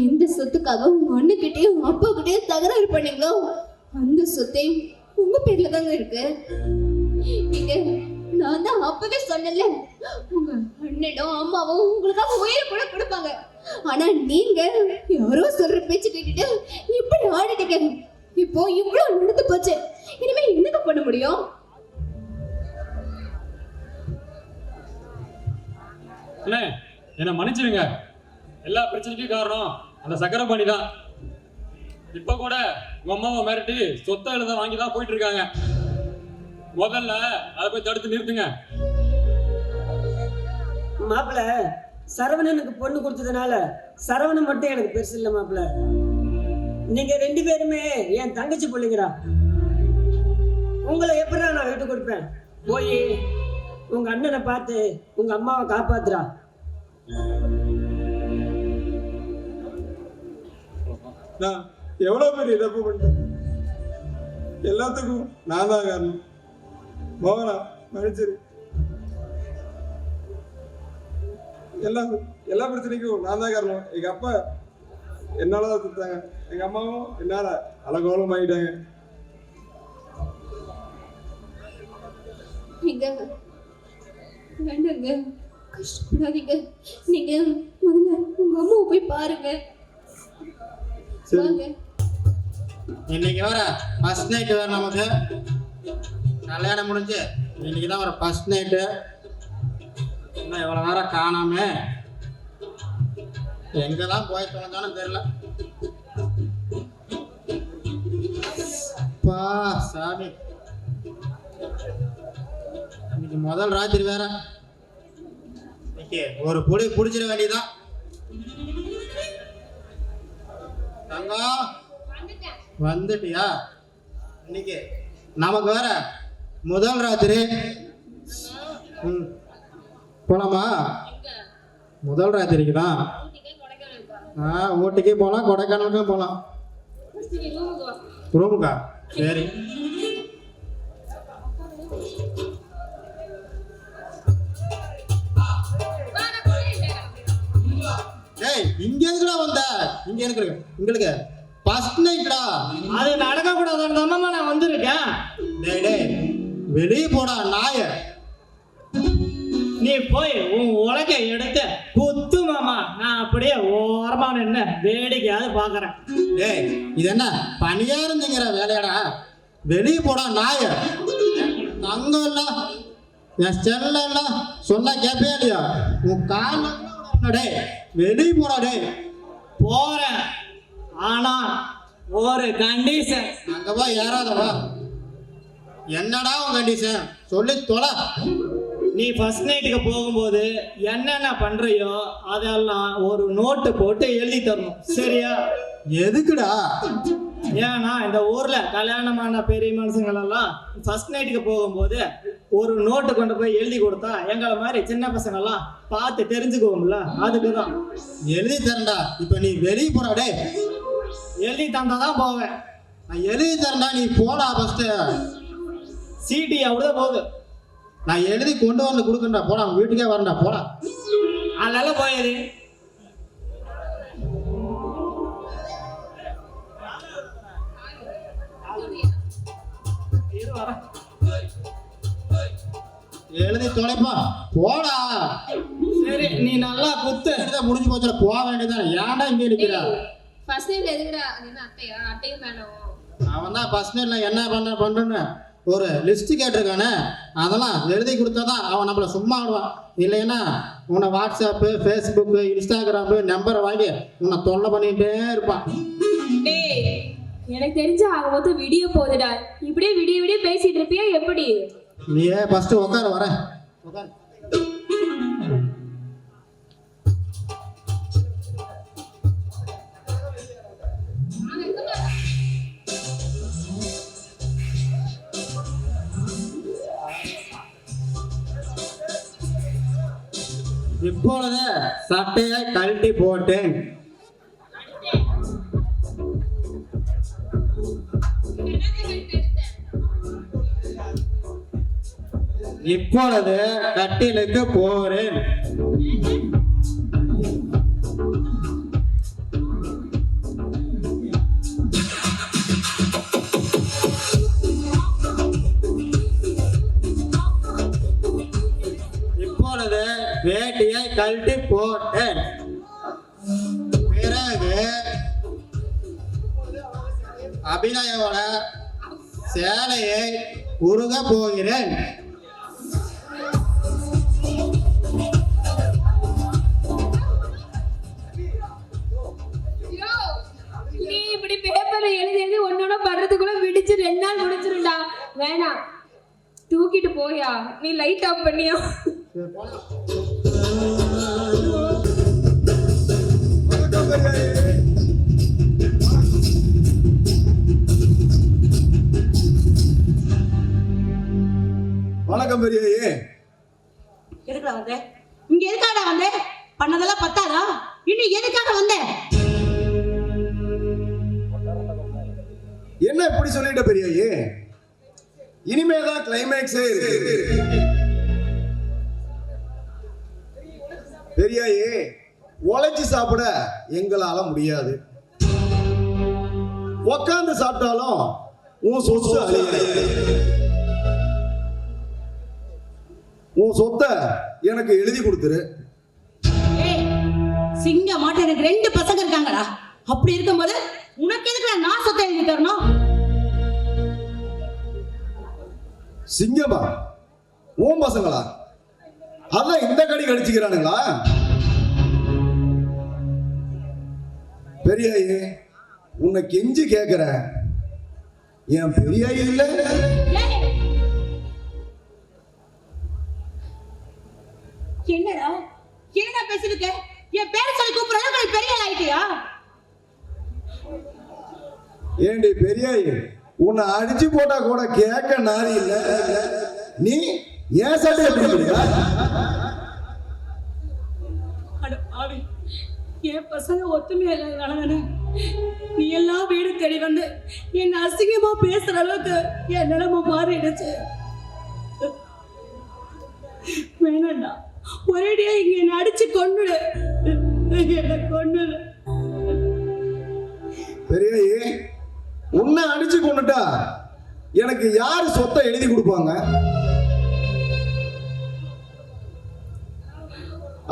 B: எந்த சொத்துக்காக உங்க அண்ணன்கிட்டயும் அப்பா கிட்டயும் தகராறு பண்ணீங்களோ அந்த சொத்தை உங்க பேர்ல தாங்க இருக்கு. நீங்க நான் தான் அப்பவே சொன்னல, உங்க அண்ணனும் அம்மாவும் உங்களுக்காக உயிரை கூட கொடுப்பாங்க. ஆனா நீங்க யாரோ சொல்ற பேச்சு கேட்டுட்டு இப்படி ஆடிட்டீங்க. இப்போ இவ்வளவு நடந்து போச்சு, இனிமே என்னங்க பண்ண முடியும்?
M: அண்ணே என்னை மன்னிச்சிருங்க. எல்லா பிரச்சனைக்கும் காரணம் அந்த சக்கரபாணி தான். இப்போ கூட உங்க அம்மாவை மிரட்டி சொத்தை எழுத வாங்கி தான் போயிட்டு இருக்காங்க. முதல்ல அதை போய் தடுத்து நிறுத்துங்க.
F: மாப்பிள்ள சரவணனுக்கு பொண்ணு கொடுத்ததுனால சரவணன் மட்டும் எனக்கு பெருசு இல்லை மாப்பிள்ள. நீங்க 2 பேருமே என் தங்கச்சி பிள்ளைங்கடா. உங்களை எப்படி நான் விட்டு கொடுப்பேன்? போய் உங்க அண்ணனை பார்த்து உங்க அம்மாவை காப்பாத்துறா.
D: நான் எவ்வளவு பெரிய தப்பு பண்ணிட்டேன். எல்லாத்துக்கும் நான் தான் காரணம். மோகனா மன்னிச்சிரு. எல்லா பிரச்சனைக்கும் நான் தான் காரணம். எங்க அப்பா என்னாலதான் திட்டாங்க, எங்க அம்மாவும் என்னால அலங்கோலம் ஆகிட்டாங்க.
B: வேண்டாங்க, கஷ்டப்படாதீங்க. நீங்க முதல்ல உங்க அம்மாவை போய் பாருங்க. வாங்க.
J: இன்னைக்கு வர ஃபர்ஸ்ட் நைட்டு வேறு நமக்கு கல்யாணம் முடிஞ்சு இன்னைக்கு தான் வர ஃபர்ஸ்ட் நைட்டு. இன்னும் இவ்வளோ நேரம் காணாம எங்கே தான் போய் தொலைஞ்சாலும் தெரியல. பா சாமி, இன்னைக்கு முதல் ராத்திரி வேற. இன்னைக்கு ஒரு புடி பிடிச்சிட வேண்டியதான். தங்கம் வந்துட்டியா? இன்னைக்கு நமக்கு வேற முதல் ராத்திரி. போலாமா? முதல் ராத்திரிக்கு தான். ஊட்டிக்கு போகலாம், கொடைக்கானலுக்கும் போகலாம். ரூமுக்கா? சரி. டேய், இங்க எதுக்குடா வந்த? இங்க எனக்கு உங்களுக்கு ஃபர்ஸ்ட் நைட்டா.
F: அது நடக்க கூடாதுன்னு தான் நான் வந்திருக்கேன்.
J: டேய் டேய், வெளியே போடா நாய.
F: நீ போய் உன் உலகை எடுத்து குத்து மாமா. நான் அப்படியே ஓரமா நின்று வேடிக்கையாவது பாக்குறேன்.
J: டேய், இது என்ன பணியாருங்கிற வேலையாடா? வெளியே போடா நாய. தங்கம் இல்ல, என் செல்ல இல்ல, சொன்னா கேப்பே இல்லையா? உன் கால டேய், வெளியே போடா. டேய்
F: போறேன், ஆனா ஒரு கண்டிஷன்.
J: அங்க போய் ஏறாதவா. என்னடா உன் கண்டிஷன்? சொல்லி தொலை.
F: நீ ஃபர்ஸ்ட் நைட்டுக்கு போகும்போது என்னென்ன பண்றியோ அதெல்லாம் ஒரு நோட்டு போட்டு எழுதி தரணும், சரியா?
J: எதுக்குடா?
F: ஏன்னா இந்த ஊர்ல கல்யாணமான பெரிய மனுஷங்களெல்லாம் ஃபர்ஸ்ட் நைட்டுக்கு போகும்போது ஒரு நோட்டு கொண்டு போய் எழுதி கொடுத்தா எங்களை மாதிரி சின்ன பசங்கள்லாம் பார்த்து தெரிஞ்சுக்குவோம்ல, அதுக்கு தான்.
J: எழுதி தரேன்டா. இப்ப நீ வெளியே போடா. டேய்,
F: எழுதி தந்தாதான் போவேன்.
J: நான் எழுதி தரேன்டா, நீ போடா. ஃபர்ஸ்ட்
F: சீட்டி அப்படிதான் போகுது.
J: நான் எழுதி கொண்டு வந்து கொடுக்கண்டா. போடா, வீட்டுக்கே வரண்டா. போடா.
F: அதெல்லாம் போயது.
J: எழுதி தொலைப்பா. போடா.
F: சரி, நீ நல்லா குத்து.
J: முடிஞ்சு போச்சுல, போக வேண்டியதான். ஏன்டா இங்கே நிற்கிற?
B: ஃபர்ஸ்ட் நைட்ல எதுக்குடா? அது என்ன அட்டையா? அட்டையும் வேணும்.
J: அவன் தான் ஃபர்ஸ்ட் நைட்ல என்ன பண்றேன்னு ஒரு லிஸ்ட் கேட்டிருக்கானே, அதெல்லாம் எழுதி கொடுத்தாதான் அவன் நம்மளை சும்மா விடுவான். இல்லைன்னா உன்னை வாட்ஸ்அப்பு, ஃபேஸ்புக்கு, இன்ஸ்டாகிராமு நம்பரை வாங்கி உன்னை தொல்லை பண்ணிகிட்டே இருப்பான்.
B: டேய், எனக்கு தெரிஞ்ச ஆக மொத்தம் வீடியோ போகுதுடா. இப்படியே விடிய பேசிட்டு இருப்பியா எப்படி?
J: நீயே ஃபர்ஸ்ட் உட்கார. வர உட்கார. இப்பொழுது சட்டையை கழட்டி போட்டேன். இப்பொழுது கட்டிலுக்கு போறேன். இப்பொழுது வேட்டியை கழட்டி போட்டேன். பிறகு அபிநயோட சேலையை உருக போகிறேன்.
B: நீ இப்படி பேப்பர்ல எழுதி ஒன்னோட படுறதுக்குள்ள விடிச்சு 2 நாள் முடிச்சிருண்டா. வேணாம், தூக்கிட்டு போயா. நீ லைட் ஆஃப் பண்ணியா?
C: வணக்கம் பெரியாயே.
H: எதுக்குடா வந்த? இங்க எதுக்காடா வந்த? பண்ணதெல்லாம் பத்தாதா? இன்னும் எதுக்காக வந்த?
C: என்ன இப்படி சொல்லிட்ட பெரியாயே? இனிமேதான் கிளைமேக்ஸே இருக்கு. பெரியாயே, உழைச்சி சாப்பிட எங்களால முடியாது. உக்காந்து சாப்பிட்டாலும் உன் சொத்து அழியாது. உன் சொத்தை எனக்கு எழுதி கொடுத்துரு.
H: சிங்க மாட்ட எனக்கு 2 பசங்க இருக்காங்கடா. அப்படி இருக்கும்போது உனக்கு எதுக்கு நான் சொத்தை எழுதி தரணும்?
C: சிங்கமா ஓம் பசங்களா அதான் இந்த கடி கடிச்சுக்கிறானுங்களா? பெரியாயி உன்னை கெஞ்சி கேட்கிறேன், என் பெரியாயி இல்ல?
H: என்னடா என்னடா பேசிருக்க? என் பேரை சொல்லி கூப்பிடுற அளவுக்கு பெரிய ஆள் ஆயிட்டியா?
C: ஏண்டி பெரியாயி, உன்னை அடிச்சு போட்டா கூட கேட்க நாரி இல்ல, நீ ஏன் சட்டை எப்படி?
H: அட பாவி, என் பசங்க ஒத்துமையா இல்லாதனால நீ எல்லாம் வீடு தேடி வந்து என்ன அசிங்கமா பேசுற அளவுக்கு என் நிலைமை மாறிடுச்சு. வேணாண்டா, ஒரேடியா இங்க என்ன அடிச்சு கொன்னுடு, என்ன கொன்னுடு.
C: பெரியாயி, உன்னை அடிச்சு கொண்டுட்டா எனக்கு யாரு சொத்தை எழுதி கொடுப்பாங்க?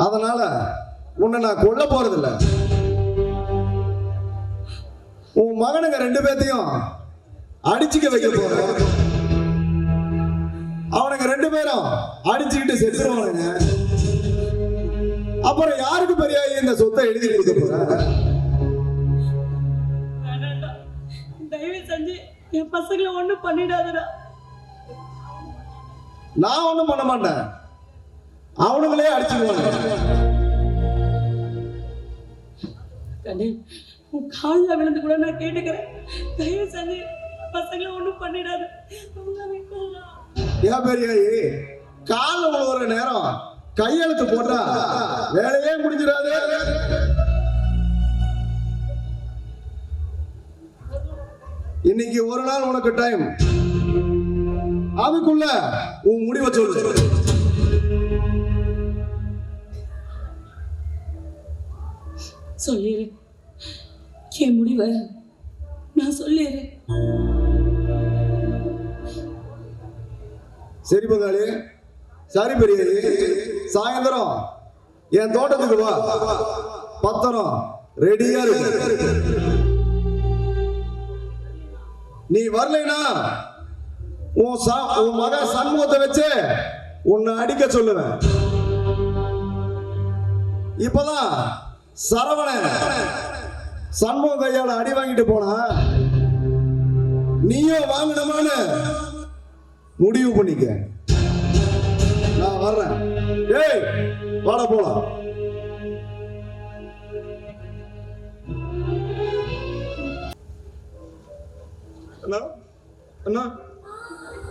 C: அதனால உன்னை நான் கொல்ல போறதில்ல. உன் மகனுங்க 2 பேர்த்தையும் அடிச்சுக்க வைக்க போறேன். அவனுங்க 2 பேரும் அடிச்சுக்கிட்டு செத்துருவானுங்க. அப்புறம் யாருக்கு பெரியாயி இந்த சொத்தை எழுதி கொடுக்க போற?
H: தயவு செஞ்சு என் பசங்களை ஒண்ணும் பண்ணிடாதடா.
C: நான் ஒண்ணும் பண்ண மாட்டேன், அவனுங்களே அடிச்சுக்குவாங்க.
H: உன் காலில் விழுந்து கூட நான் கேட்டுக்கிறேன், தயவு செஞ்சு பசங்களை ஒண்ணும் பண்ணிடாது.
C: ஏன் பெரியாயி, கால உழுவுற நேரம் கையெழுத்து போட்டா வேலையே முடிஞ்சிடாது. இன்னைக்கு ஒரு நாள் உனக்கு டைம், அதுக்குள்ள உன் முடிவை சொல்லு.
H: சொல்லிடு, என் முடிவை நான் சொல்லிடுறேன்.
C: சரி பங்காளி, சரி பெரியாயி, சாயந்தரம் என் தோட்டத்துக்கு வா, பத்திரம் ரெடியா இருக்கு. நீ வரலைனா உன் மகன் சண்முகத்தை வச்சு உன்னை அடிக்க சொல்லுவேன். இப்பதான் சரவணன் சண்முக கையால அடி வாங்கிட்டு போனா நீயும் வாங்கணுமான்னு முடிவு பண்ணிக்க. நான் வர்றேன். ஏய் வாட போலாம். அண்ணா அண்ணா,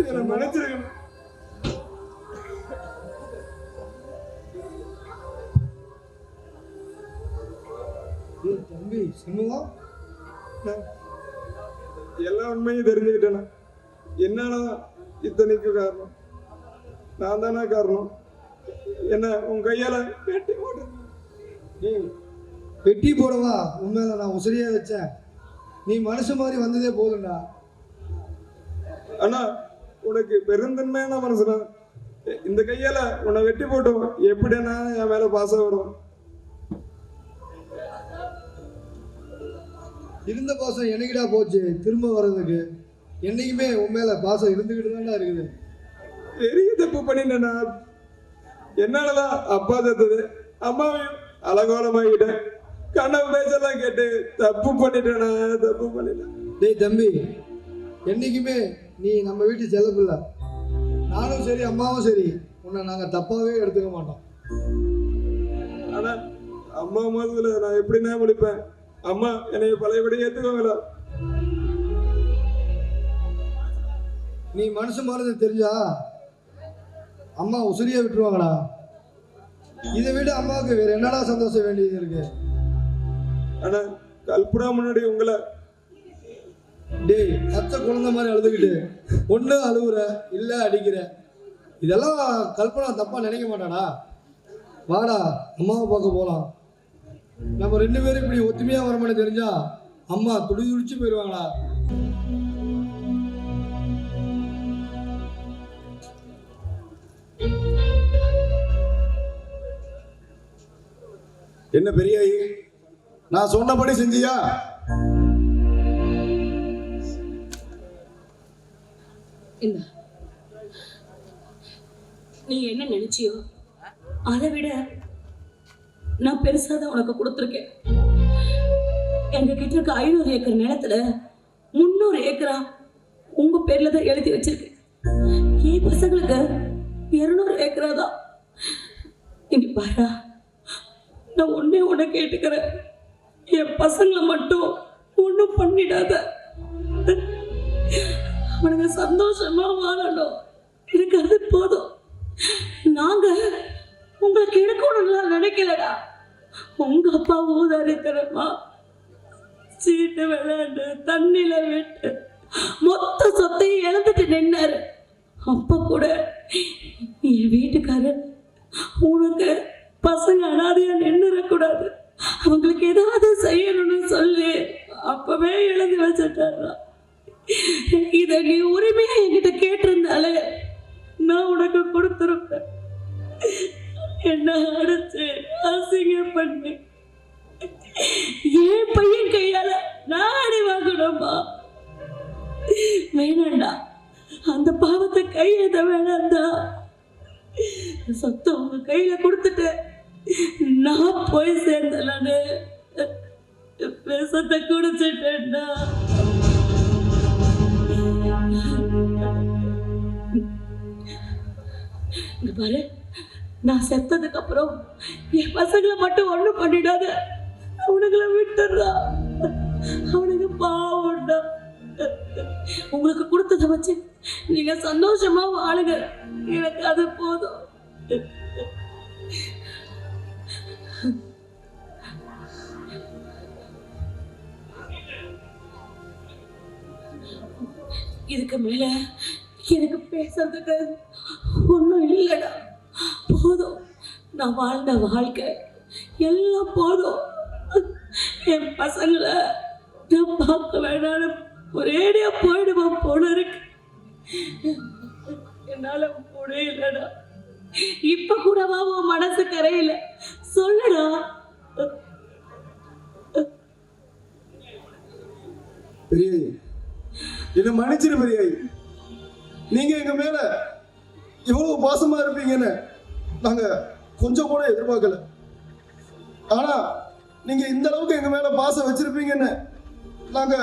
C: என்ன மன்னிச்சிருக்கணும்.
E: தம்பி சண்முகம்,
D: எல்லா உண்மையும் தெரிஞ்சுக்கிட்டேண்ணா. என்னாலதான் இத்தனைக்கு காரணம் நான் தானே காரணம். என்ன உன் கையால வெட்டி போட்டு.
E: ஏய், வெட்டி போடவா உண்மையில நான் உசிரியா வச்சேன். நீ மனுஷன் மாதிரி வந்ததே போதும்டா.
D: அண்ணா, உனக்கு பெருந்தன்மையான மனசுனா இந்த கையால உன்னை வெட்டி போட்டோம் எப்படின்னா என் மேல பாசம் வரும்.
E: இருந்த பாசம் என்னைக்கிடா போச்சு திரும்ப வர்றதுக்கு? என்னைக்குமே உன் மேல பாசம் இருந்துகிட்டு தான்டா இருக்குது.
D: பெரிய தப்பு பண்ணிட்டேன்னா. என்னாலதான் அப்பா தத்தது, அம்மாவையும் அலங்கோலமாகிட்டேன். கண்ண பேச்செல்லாம் கேட்டு தப்பு பண்ணிட்டேனா, தப்பு பண்ணிட்டேன்.
E: டேய் தம்பி, என்னைக்குமே நீ நம்ம வீட்டு செல்லப்பில்லை. நானும் சரி அம்மாவும் சரி உன்னை நாங்கள் தப்பாகவே எடுத்துக்க மாட்டோம்.
D: ஆனா அம்மா முதல்ல நான் எப்படின்னா முடிப்பேன். அம்மா என்னைய பழையபடி ஏத்துக்கோங்களா?
E: நீ மனுஷன் மாறது தெரிஞ்சா அம்மா உசிரியா விட்டுருவாங்கடா. இதை விட அம்மாவுக்கு வேற என்னடா சந்தோஷம் வேண்டியது இருக்கு?
D: ஆனா கல்பனா முன்னாடி உங்களை
E: டேய் பச்சை குழந்தை மாதிரி அழுதுகிட்டு ஒன்று அழுகுற இல்லை அடிக்கிற, இதெல்லாம் கல்பனா தப்பா நினைக்க மாட்டாடா. வாடா அம்மாவை பார்க்க போகலாம். நம்ம 2 பேரும் இப்படி ஒத்துமையாக வரமாட்டே தெரிஞ்சா அம்மா துடிச்சு போயிடுவாங்களா?
C: என்ன பெரியாயி, நான் சொன்னபடி செஞ்சியா?
H: இந்த நீ என்ன நினைச்சியோ அதை விட நான் பெருசா தான் உனக்கு கொடுத்துருக்கேன். எங்க கிட்ட இருக்க 500 ஏக்கர் நிலத்துல 300 ஏக்கரா உங்க பேர்ல தான் எழுதி வச்சிருக்கேன். என் பசங்களுக்கு 200 ஏக்கரா தான். இங்க பாரா, நான் ஒண்ணு கேட்டுக்கிறேன், என் பசங்களை மட்டும் ஒண்ணும் பண்ணிடாத. அவனுங்க சந்தோஷமா வாழணும், எனக்கு அது போதும். நாங்க உங்களுக்கு எடுக்கணும்னு நினைக்கலடா. உங்க அப்பா ஊதாரித்தனமா சீட்டு விளையாண்டு தண்ணில விட்டு மொத்த சொத்தையும் இழந்துட்டு நின்னாரு. அப்ப கூட என் வீட்டுக்காரர் உனக்கு பசங்க அனாதையா நின்னுடக்கூடாது, அவங்களுக்கு ஏதாவது செய்யணும்னு சொல்லி அப்பவே எழுதி வச்சுட்டாரா. இத நீ உரிமையா என்கிட்ட கேட்டிருந்தாலே நான் உனக்கு கொடுத்துருப்பேன். என்ன அடிச்சு அசிங்க பண்ணி என் பையன் கையால நான் அடி வாங்கணுமா? வேணாண்டா, அந்த பாவத்தை கையெழுத வேணாண்டா. சொத்தை உங்க கையில கொடுத்துட்டு நான் போய் சேர்ந்தலான்னு விஷத்தை குடிச்சிட்டேன்டா. இங்க பாரு, நான் செத்ததுக்கு அப்புறம் என் பசங்களை மட்டும் ஒண்ணு பண்ணிடாத, அவனுங்களை விட்டுறா. அவனுக்கு பாவம்டா. உங்களுக்கு கொடுத்ததை வச்சு நீங்க சந்தோஷமா வாழுங்க, எனக்கு அது போதும். இதுக்கு மேல எனக்கு பேசுறதுக்கு ஒன்றும் இல்லைடா. போதும், நான் வாழ்ந்த வாழ்க்கை எல்லாம் போதும். என் பசங்களை நான் பார்க்க வேணான்னு ஒரேடியா போயிடுவான் போல இருக்கு. என்னால முடியலடா. இப்ப கூடவா உன் மனசு கரையில? சொல்லுடா.
E: பெரியாயி, என்ன மன்னிச்சிரு பெரியாயி. நீங்க எங்க மேல இவ்வளவு பாசமா இருப்பீங்கன்னு நாங்க கொஞ்சம் கூட எதிர்பார்க்கல. ஆனா நீங்க இந்த அளவுக்கு எங்க மேல பாசம் வச்சிருப்பீங்கன்னு நாங்க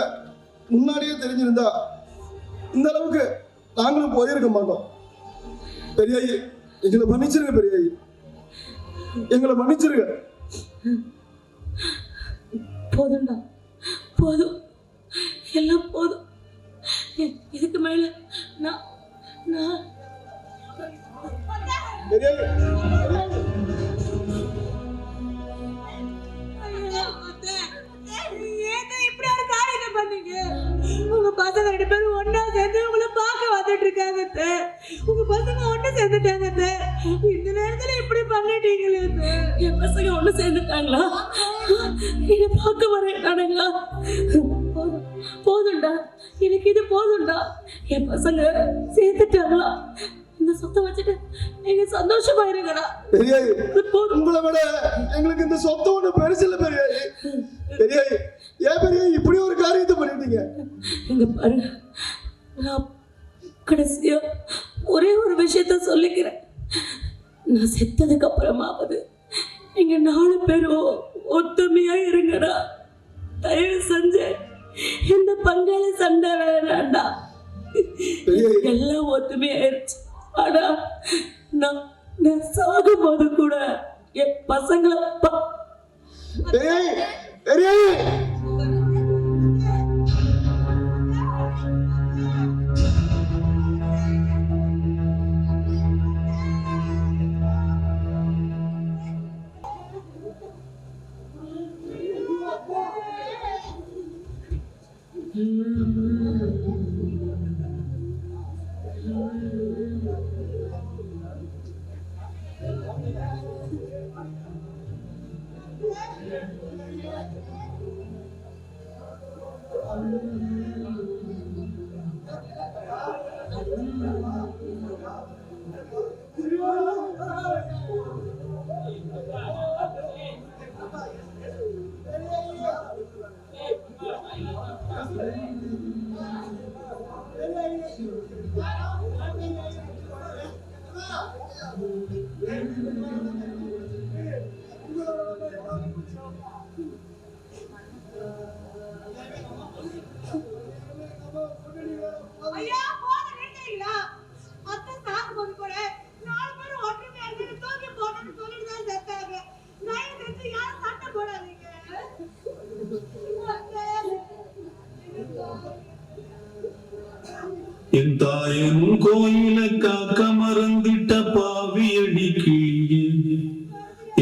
E: முன்னாடியே தெரிஞ்சிருந்தா இந்த அளவுக்கு நாங்களும் போயிருக்க மாட்டோம். பெரியாயி, எங்களை மன்னிச்சிருங்க பெரியாயி, எங்களை மன்னிச்சிருங்க.
H: போதும்டா, போதும், எல்லாம் போதும். இதுக்கு மேல நான்
E: பெரியாயி,
I: உங்க பசங்க 2 பேரும் ஒன்னா சேர்ந்து உங்களை பார்க்க வந்துட்டு இருக்காங்க. உங்க பசங்க ஒண்ணு சேர்ந்துட்டாங்க. இந்த நேரத்துல இப்படி பண்ணிட்டீங்களே.
H: என் பசங்க ஒண்ணு சேர்ந்துட்டாங்களா? என்ன பார்க்க வரேன்டானுங்களா? போதும்டா, எனக்கு இது போதும்டா. என் பசங்க சேர்ந்துட்டாங்களா? இந்த சொத்தை வச்சுட்டு நீங்க சந்தோஷமா இருங்கடா.
E: பெரியாயி, உங்களை விட எங்களுக்கு இந்த சொத்தை ஒண்ணு பெருசு இல்ல பெரியாயி. பெரியாயி, ஏன் பெரியாயி இப்படி ஒரு காரியத்தை பண்ணிட்டீங்க?
H: இங்க பாருங்க, நான் கடைசியா ஒரே ஒரு விஷயத்த சொல்லிக்கிறேன். நான் செத்ததுக்கு அப்புறமாவது நீங்க 4 பேரும் ஒத்துமையா இருங்கடா. தயவு செஞ்சு இந்த பங்காளி சண்டை வேணாண்டா. எல்லாம் ஒத்துமையாயிருச்சு. ஆனா நான் சாகும் போது கூட என் பசங்களை
E: பெரியாயி, பெரியாயி,
C: பெரியாயி,
I: ஐயா போன நிறுத்தீங்களா? அத்தை சாகும்போது கூட 4 பேரும் ஒற்றுமையா இருந்து தூக்கி போட்டுன்னு சொல்லிட்டு தான் செத்தாங்க. தயவு செஞ்சு யாரும் சண்டை போடாதீங்க.
A: என் தாயின் கோயில காக்க மறந்திட்ட பாவியடி கிளியே,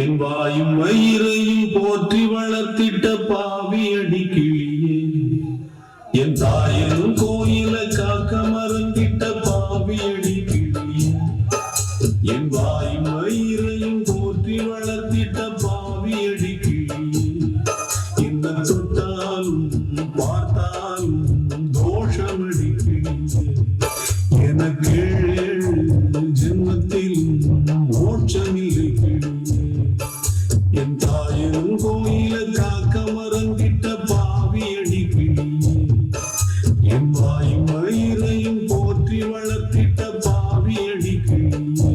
A: என் வாயும் வயிறையும் போற்றி வளர்த்திட்ட பாவியடி கிளியே, என் தாயின் கோயில காக்க மறந்திட்ட பாவியடி கிளியே, என் வாயும் வயிறையும் போற்றி வளர்த்திட்ட பாவியடி கிளியே, என்ன தொட்டாலும் பார்த்தாலும் தோஷமடி கிளியே, எனக்கு 7 ஜென்மத்தில் மோட்சமில்லை கிளியே, என் தாயின் கோயில காக்க மறந்திட்ட பாவியடி கிளியே, என் வாயும் வயிறையும் போற்றி வளர்த்திட்ட பாவியடி கிளியே.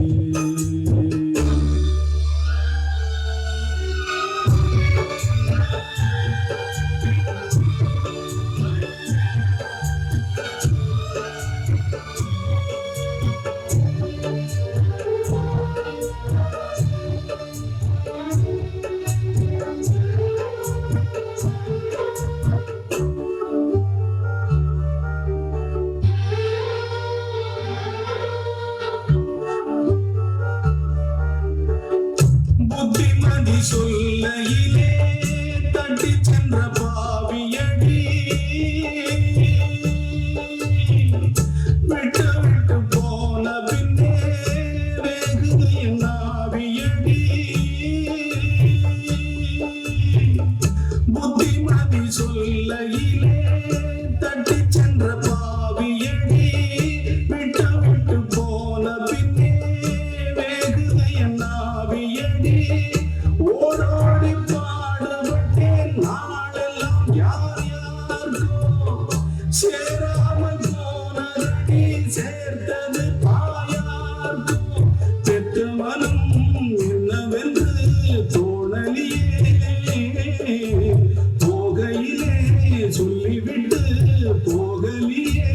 A: புத்திமதி சொல்லையிலே தட்டி சென்ற பாவியடி, விட்டு விட்டு போன பின்னே வேகுது என் ஆவியடி, புத்திமதி சொல்லையிலே தட்டி சென்ற பாவியடி, விட்டு விட்டு போன பின்னே வேகுது என் ஆவியடி, ஓடோடி பாடுபட்டேன் நாளெல்லாம் யார் யாருக்கோ, சேராமல் போனதடி சேர்த்தது தாயார்க்கோ, பெற்ற மனம் என்னவென்று தோணலியே, போகையிலே சொல்லிவிட்டு போகலியே,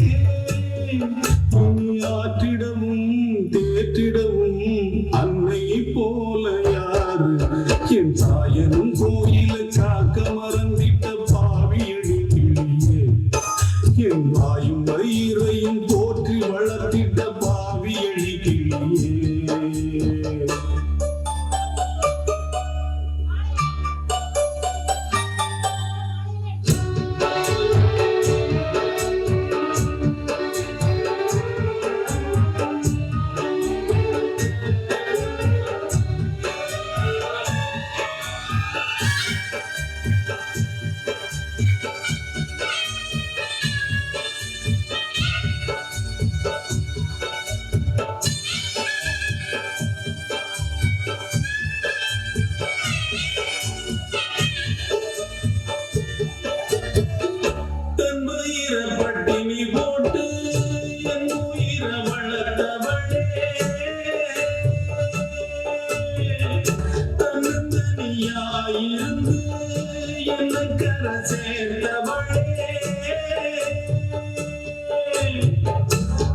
A: இனி ஆற்றிடவும் தேற்றிடவும் அன்னை போல யாரு, என் தாயனும் கோயில காக்க மறந்திட்ட பாவியடி கிளியே, என் வாயும் வயிறையும் போற்றி வளர்த்திட்ட பாவியடி கிளியே. தன் உயிரை பட்டினி போட்டு என் உயிரை வளர்த்தவளே, தன்னந்தனியாயிருந்து என்னை கரை சேர்த்தவளே,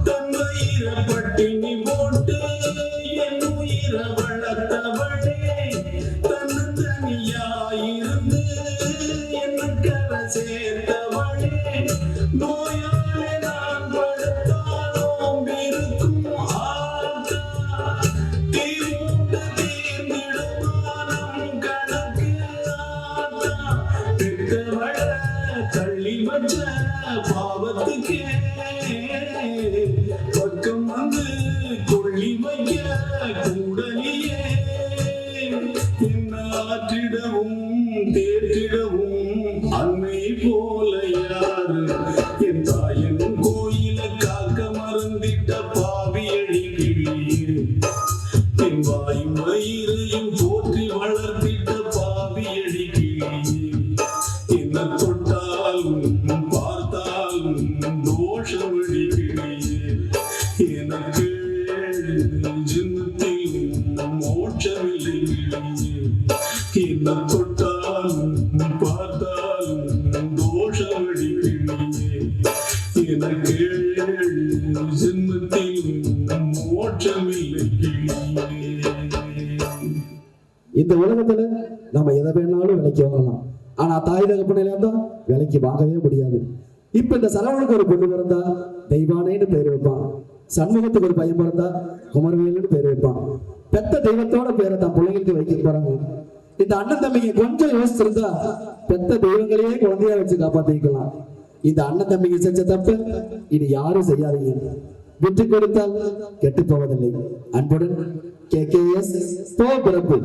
A: தன் உயிரை பட்டினி போட்டு என் உயிரை வளர்த்தவளே, தன்னந்தனியாயிருந்து என்னை கரை சேர்த்தவளே, நோயாலே நான் படுத்தாலும் இருக்கும் ஆத்தா, தீர்ந்து தீர்ந்திடுமானம் கணக்கு ஆத்தா, பெற்றவள தள்ளி வச்ச பாவத்துக்கே பக்கம் வந்து கொள்ளி வைக்க கூடலியே, என்ன ஆற்றிடவும் தேற்றிடவும் அன்னை போல யாரு, என் தாயின் கோயில காக்க மறந்திட்ட பாவியடி கிளியே, என் வாயும் வயிறையும் போற்றி வளர்த்திட்ட பாவியடி கிளியே, என்ன தொட்டாலும் பார்த்தாலும் தோஷமடி கிளியே, எனக்கு 7 ஜென்மத்தில்
E: நம்ம எதை வேணாலும் விலைக்கு வாங்கலாம். ஆனா தாய் தகப்பனையில இருந்தா விலைக்கு வாங்கவே முடியாது. இப்ப இந்த சரவணனுக்கு ஒரு பொண்ணு பிறந்தா தெய்வானேன்னு பேர் வைப்பான். சண்முகத்துக்கு ஒரு பையன் பிறந்தா குமரவேலுன்னு பேர் வைப்பான். பெத்த தெய்வத்தோட பேரை தான் பிள்ளைங்களுக்கு வைக்க போறாங்க. இந்த அண்ணன் தம்பிங்க கொஞ்சம் யோசிச்சிருந்தா பெத்த தெய்வங்களையே குழந்தையா வச்சு காப்பாத்திக்கலாம். இந்த அண்ணன் தம்பிங்க செஞ்ச தப்பு இனி யாரும் செய்யாதீங்க. விட்டு கொடுத்தால் கெட்டு போவதில்லை. அன்புடன் KKS பிறப்பு.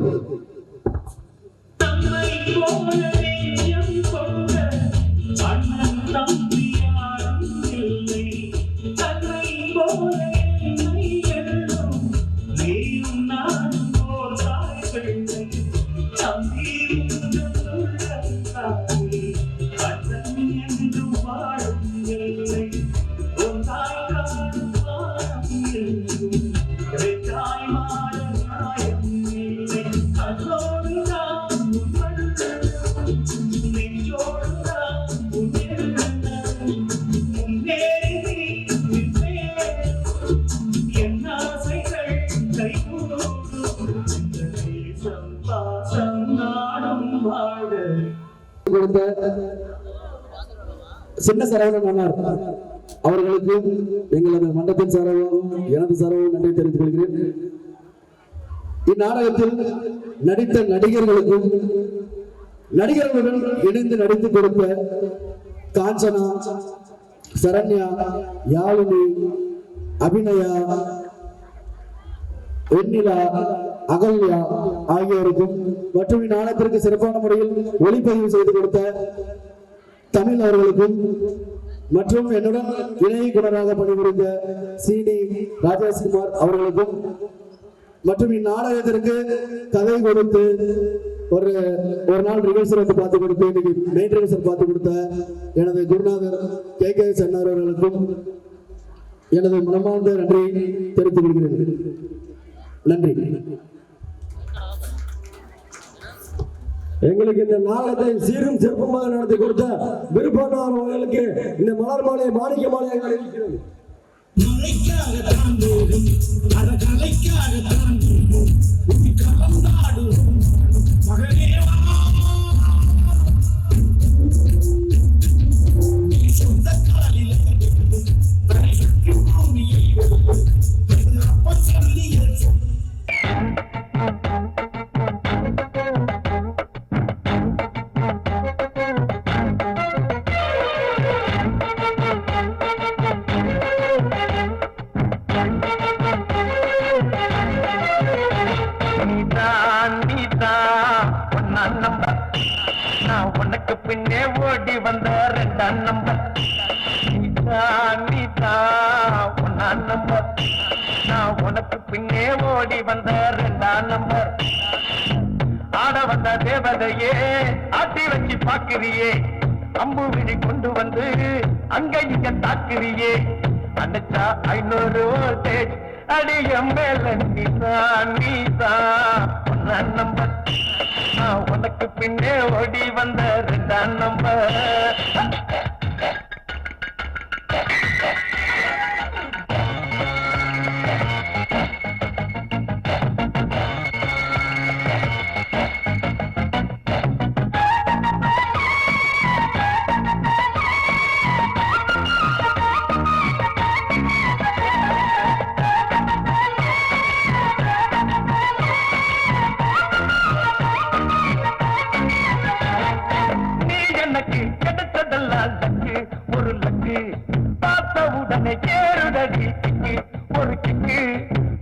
E: சின்ன சரவணன் அவர்களுக்கு எங்களது மண்டபத்தின் சார்பாகவும் எனது சார்பாகவும் நன்றி தெரிவித்துக் கொள்கிறேன். இந்நாடகத்தில் நடித்த நடிகர்களுக்கும் நடிகர்களுடன் இணைந்து நடித்துக் கொடுத்த காஞ்சனா, சரண்யா, யாழினி, அபிநயா, வெண்ணிலா, அகல்யா ஆகியோருக்கும் மற்றும் இந்நாடகத்திற்கு சிறப்பான முறையில் ஒளிப்பதிவு செய்து கொடுத்த தமிழ் அவர்களுக்கும் மற்றும் என்னுடன் இணை குணராக பணிபுரிந்த சீனி ராஜேஷ்குமார் அவர்களுக்கும் மற்றும் இந்நாடகத்திற்கு கதை கொடுத்து ஒரு நாள் ரிஹர்சல் வந்து பார்த்து கொடுத்து இன்னைக்கு மெயின் ரிஹர்சல் பார்த்து கொடுத்த எனது குருநாதர் KKS அண்ணார் அவர்களுக்கும் எனது மனமார்ந்த நன்றி தெரிவித்துக் கொள்கிறேன். நன்றி.
N: எங்களுக்கு இந்த நாடகத்தை சீரும் சிறப்புமாக நடத்தி கொடுத்த விருப்பமான அவர்களுக்கு இந்த மலர் மாலையை மாணிக்க மாலையாக அறிவிக்கிறது.
O: உனக்கு பின்னே ஓடி வந்த ரெண்டாம் நம்பர் ஒன்னாம் நம்பர். நான் உனக்கு பின்னே ஓடி வந்த ரெண்டாம் நம்பர். ஆட வந்த தேவதையே ஆட்டி வச்சு பாக்குறியே, அம்பு விழி கொண்டு வந்து அங்க இங்க தாக்குறியே. அடிச்சா 500 வோல்டேஜ் அடிய மேல நீதான் ஒன்னாம் நம்பர். உனக்கு பின்னே ஓடி வந்த ரெண்டாம் நம்பர்.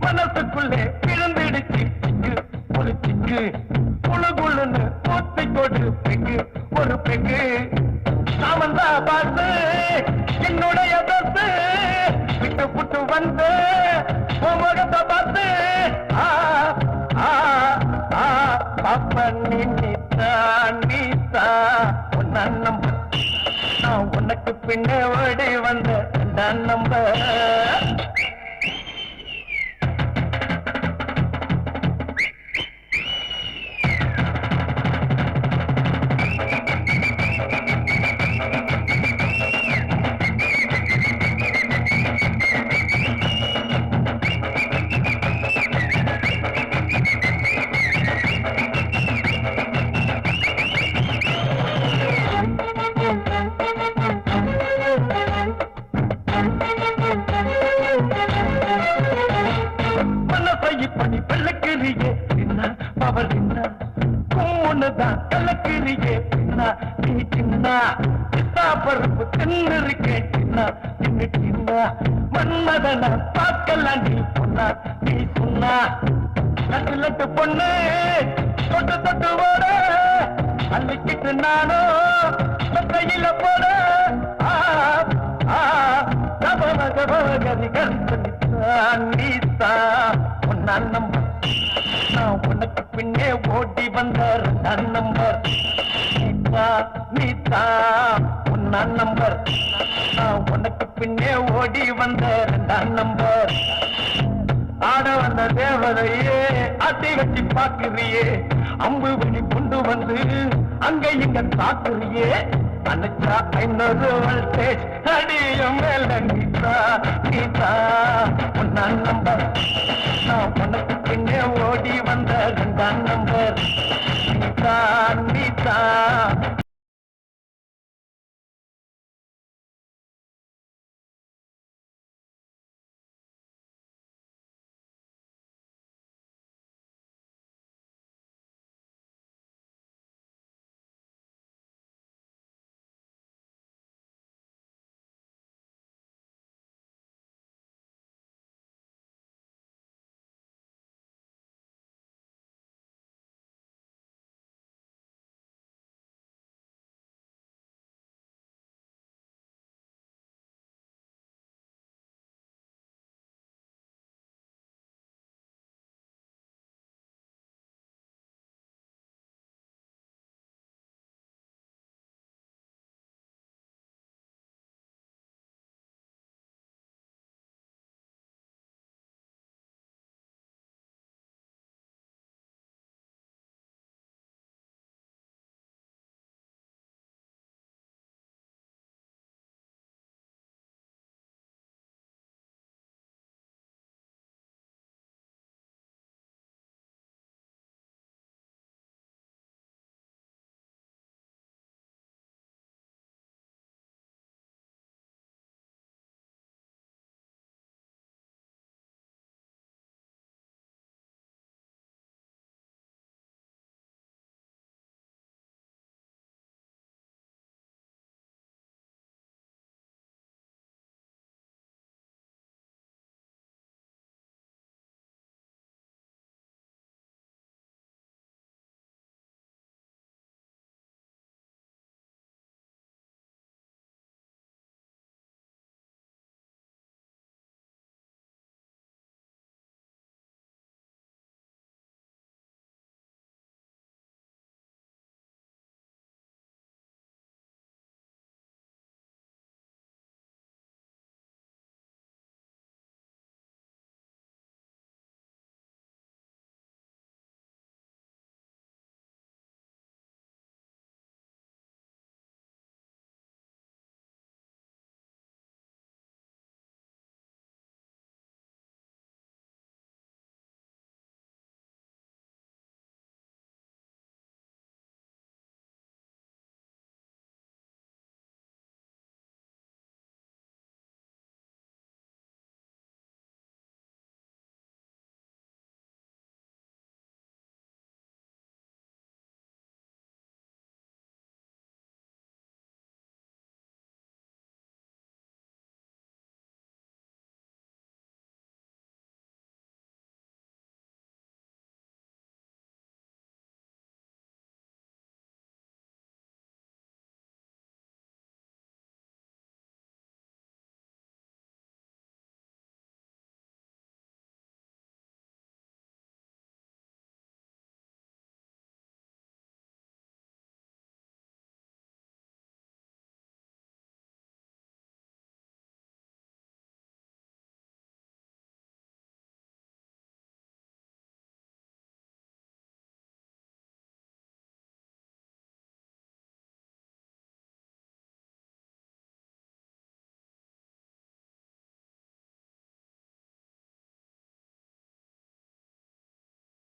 O: மனசுக்குள்ளே விழுந்துடுச்சு ஒரு சிக்கு குழு குழுன்னு ஊத்தி கொடு பெக்கு ஒரு பெக்கு. நாம தான் பார்த்து என்னுடைய பஸ் விட்டு புட்டு வந்து முகத்தை பார்த்து பாப்பா நீத்தா ஒன்னாம் நம்பர். நான் உனக்கு பின்னே ஓடி வந்த ரெண்டாம் நம்பர். இருக்கேன் சின்ன சின்ன சின்ன மன்மதன பார்க்கலாம் நீ சொன்னா நீ சொன்னா லட்டு லட்டு பொண்ணு தொட்டு தொட்டு ஓட அள்ளிக்கிட்டு நானும் கையில போட நீதா உன்ன நம்பர் நான் உனக்கு பின்னே ஓடி வந்த ரெண்டாம் நம்பர் நீதா நீதா உன்ன நம்பர் நான் உனக்கு பின்னே ஓடி வந்த ரெண்டாம் நம்பர் ஆட வந்த தேவதையே அட்டி வச்சு பாக்குறியே அம்பு வெளி கொண்டு வந்து அங்க இங்க தாக்குறியே அனுச்சா 500 வோல்டேஜ் அடியும் மேல நீதா நீதா உன்ன நம்பர்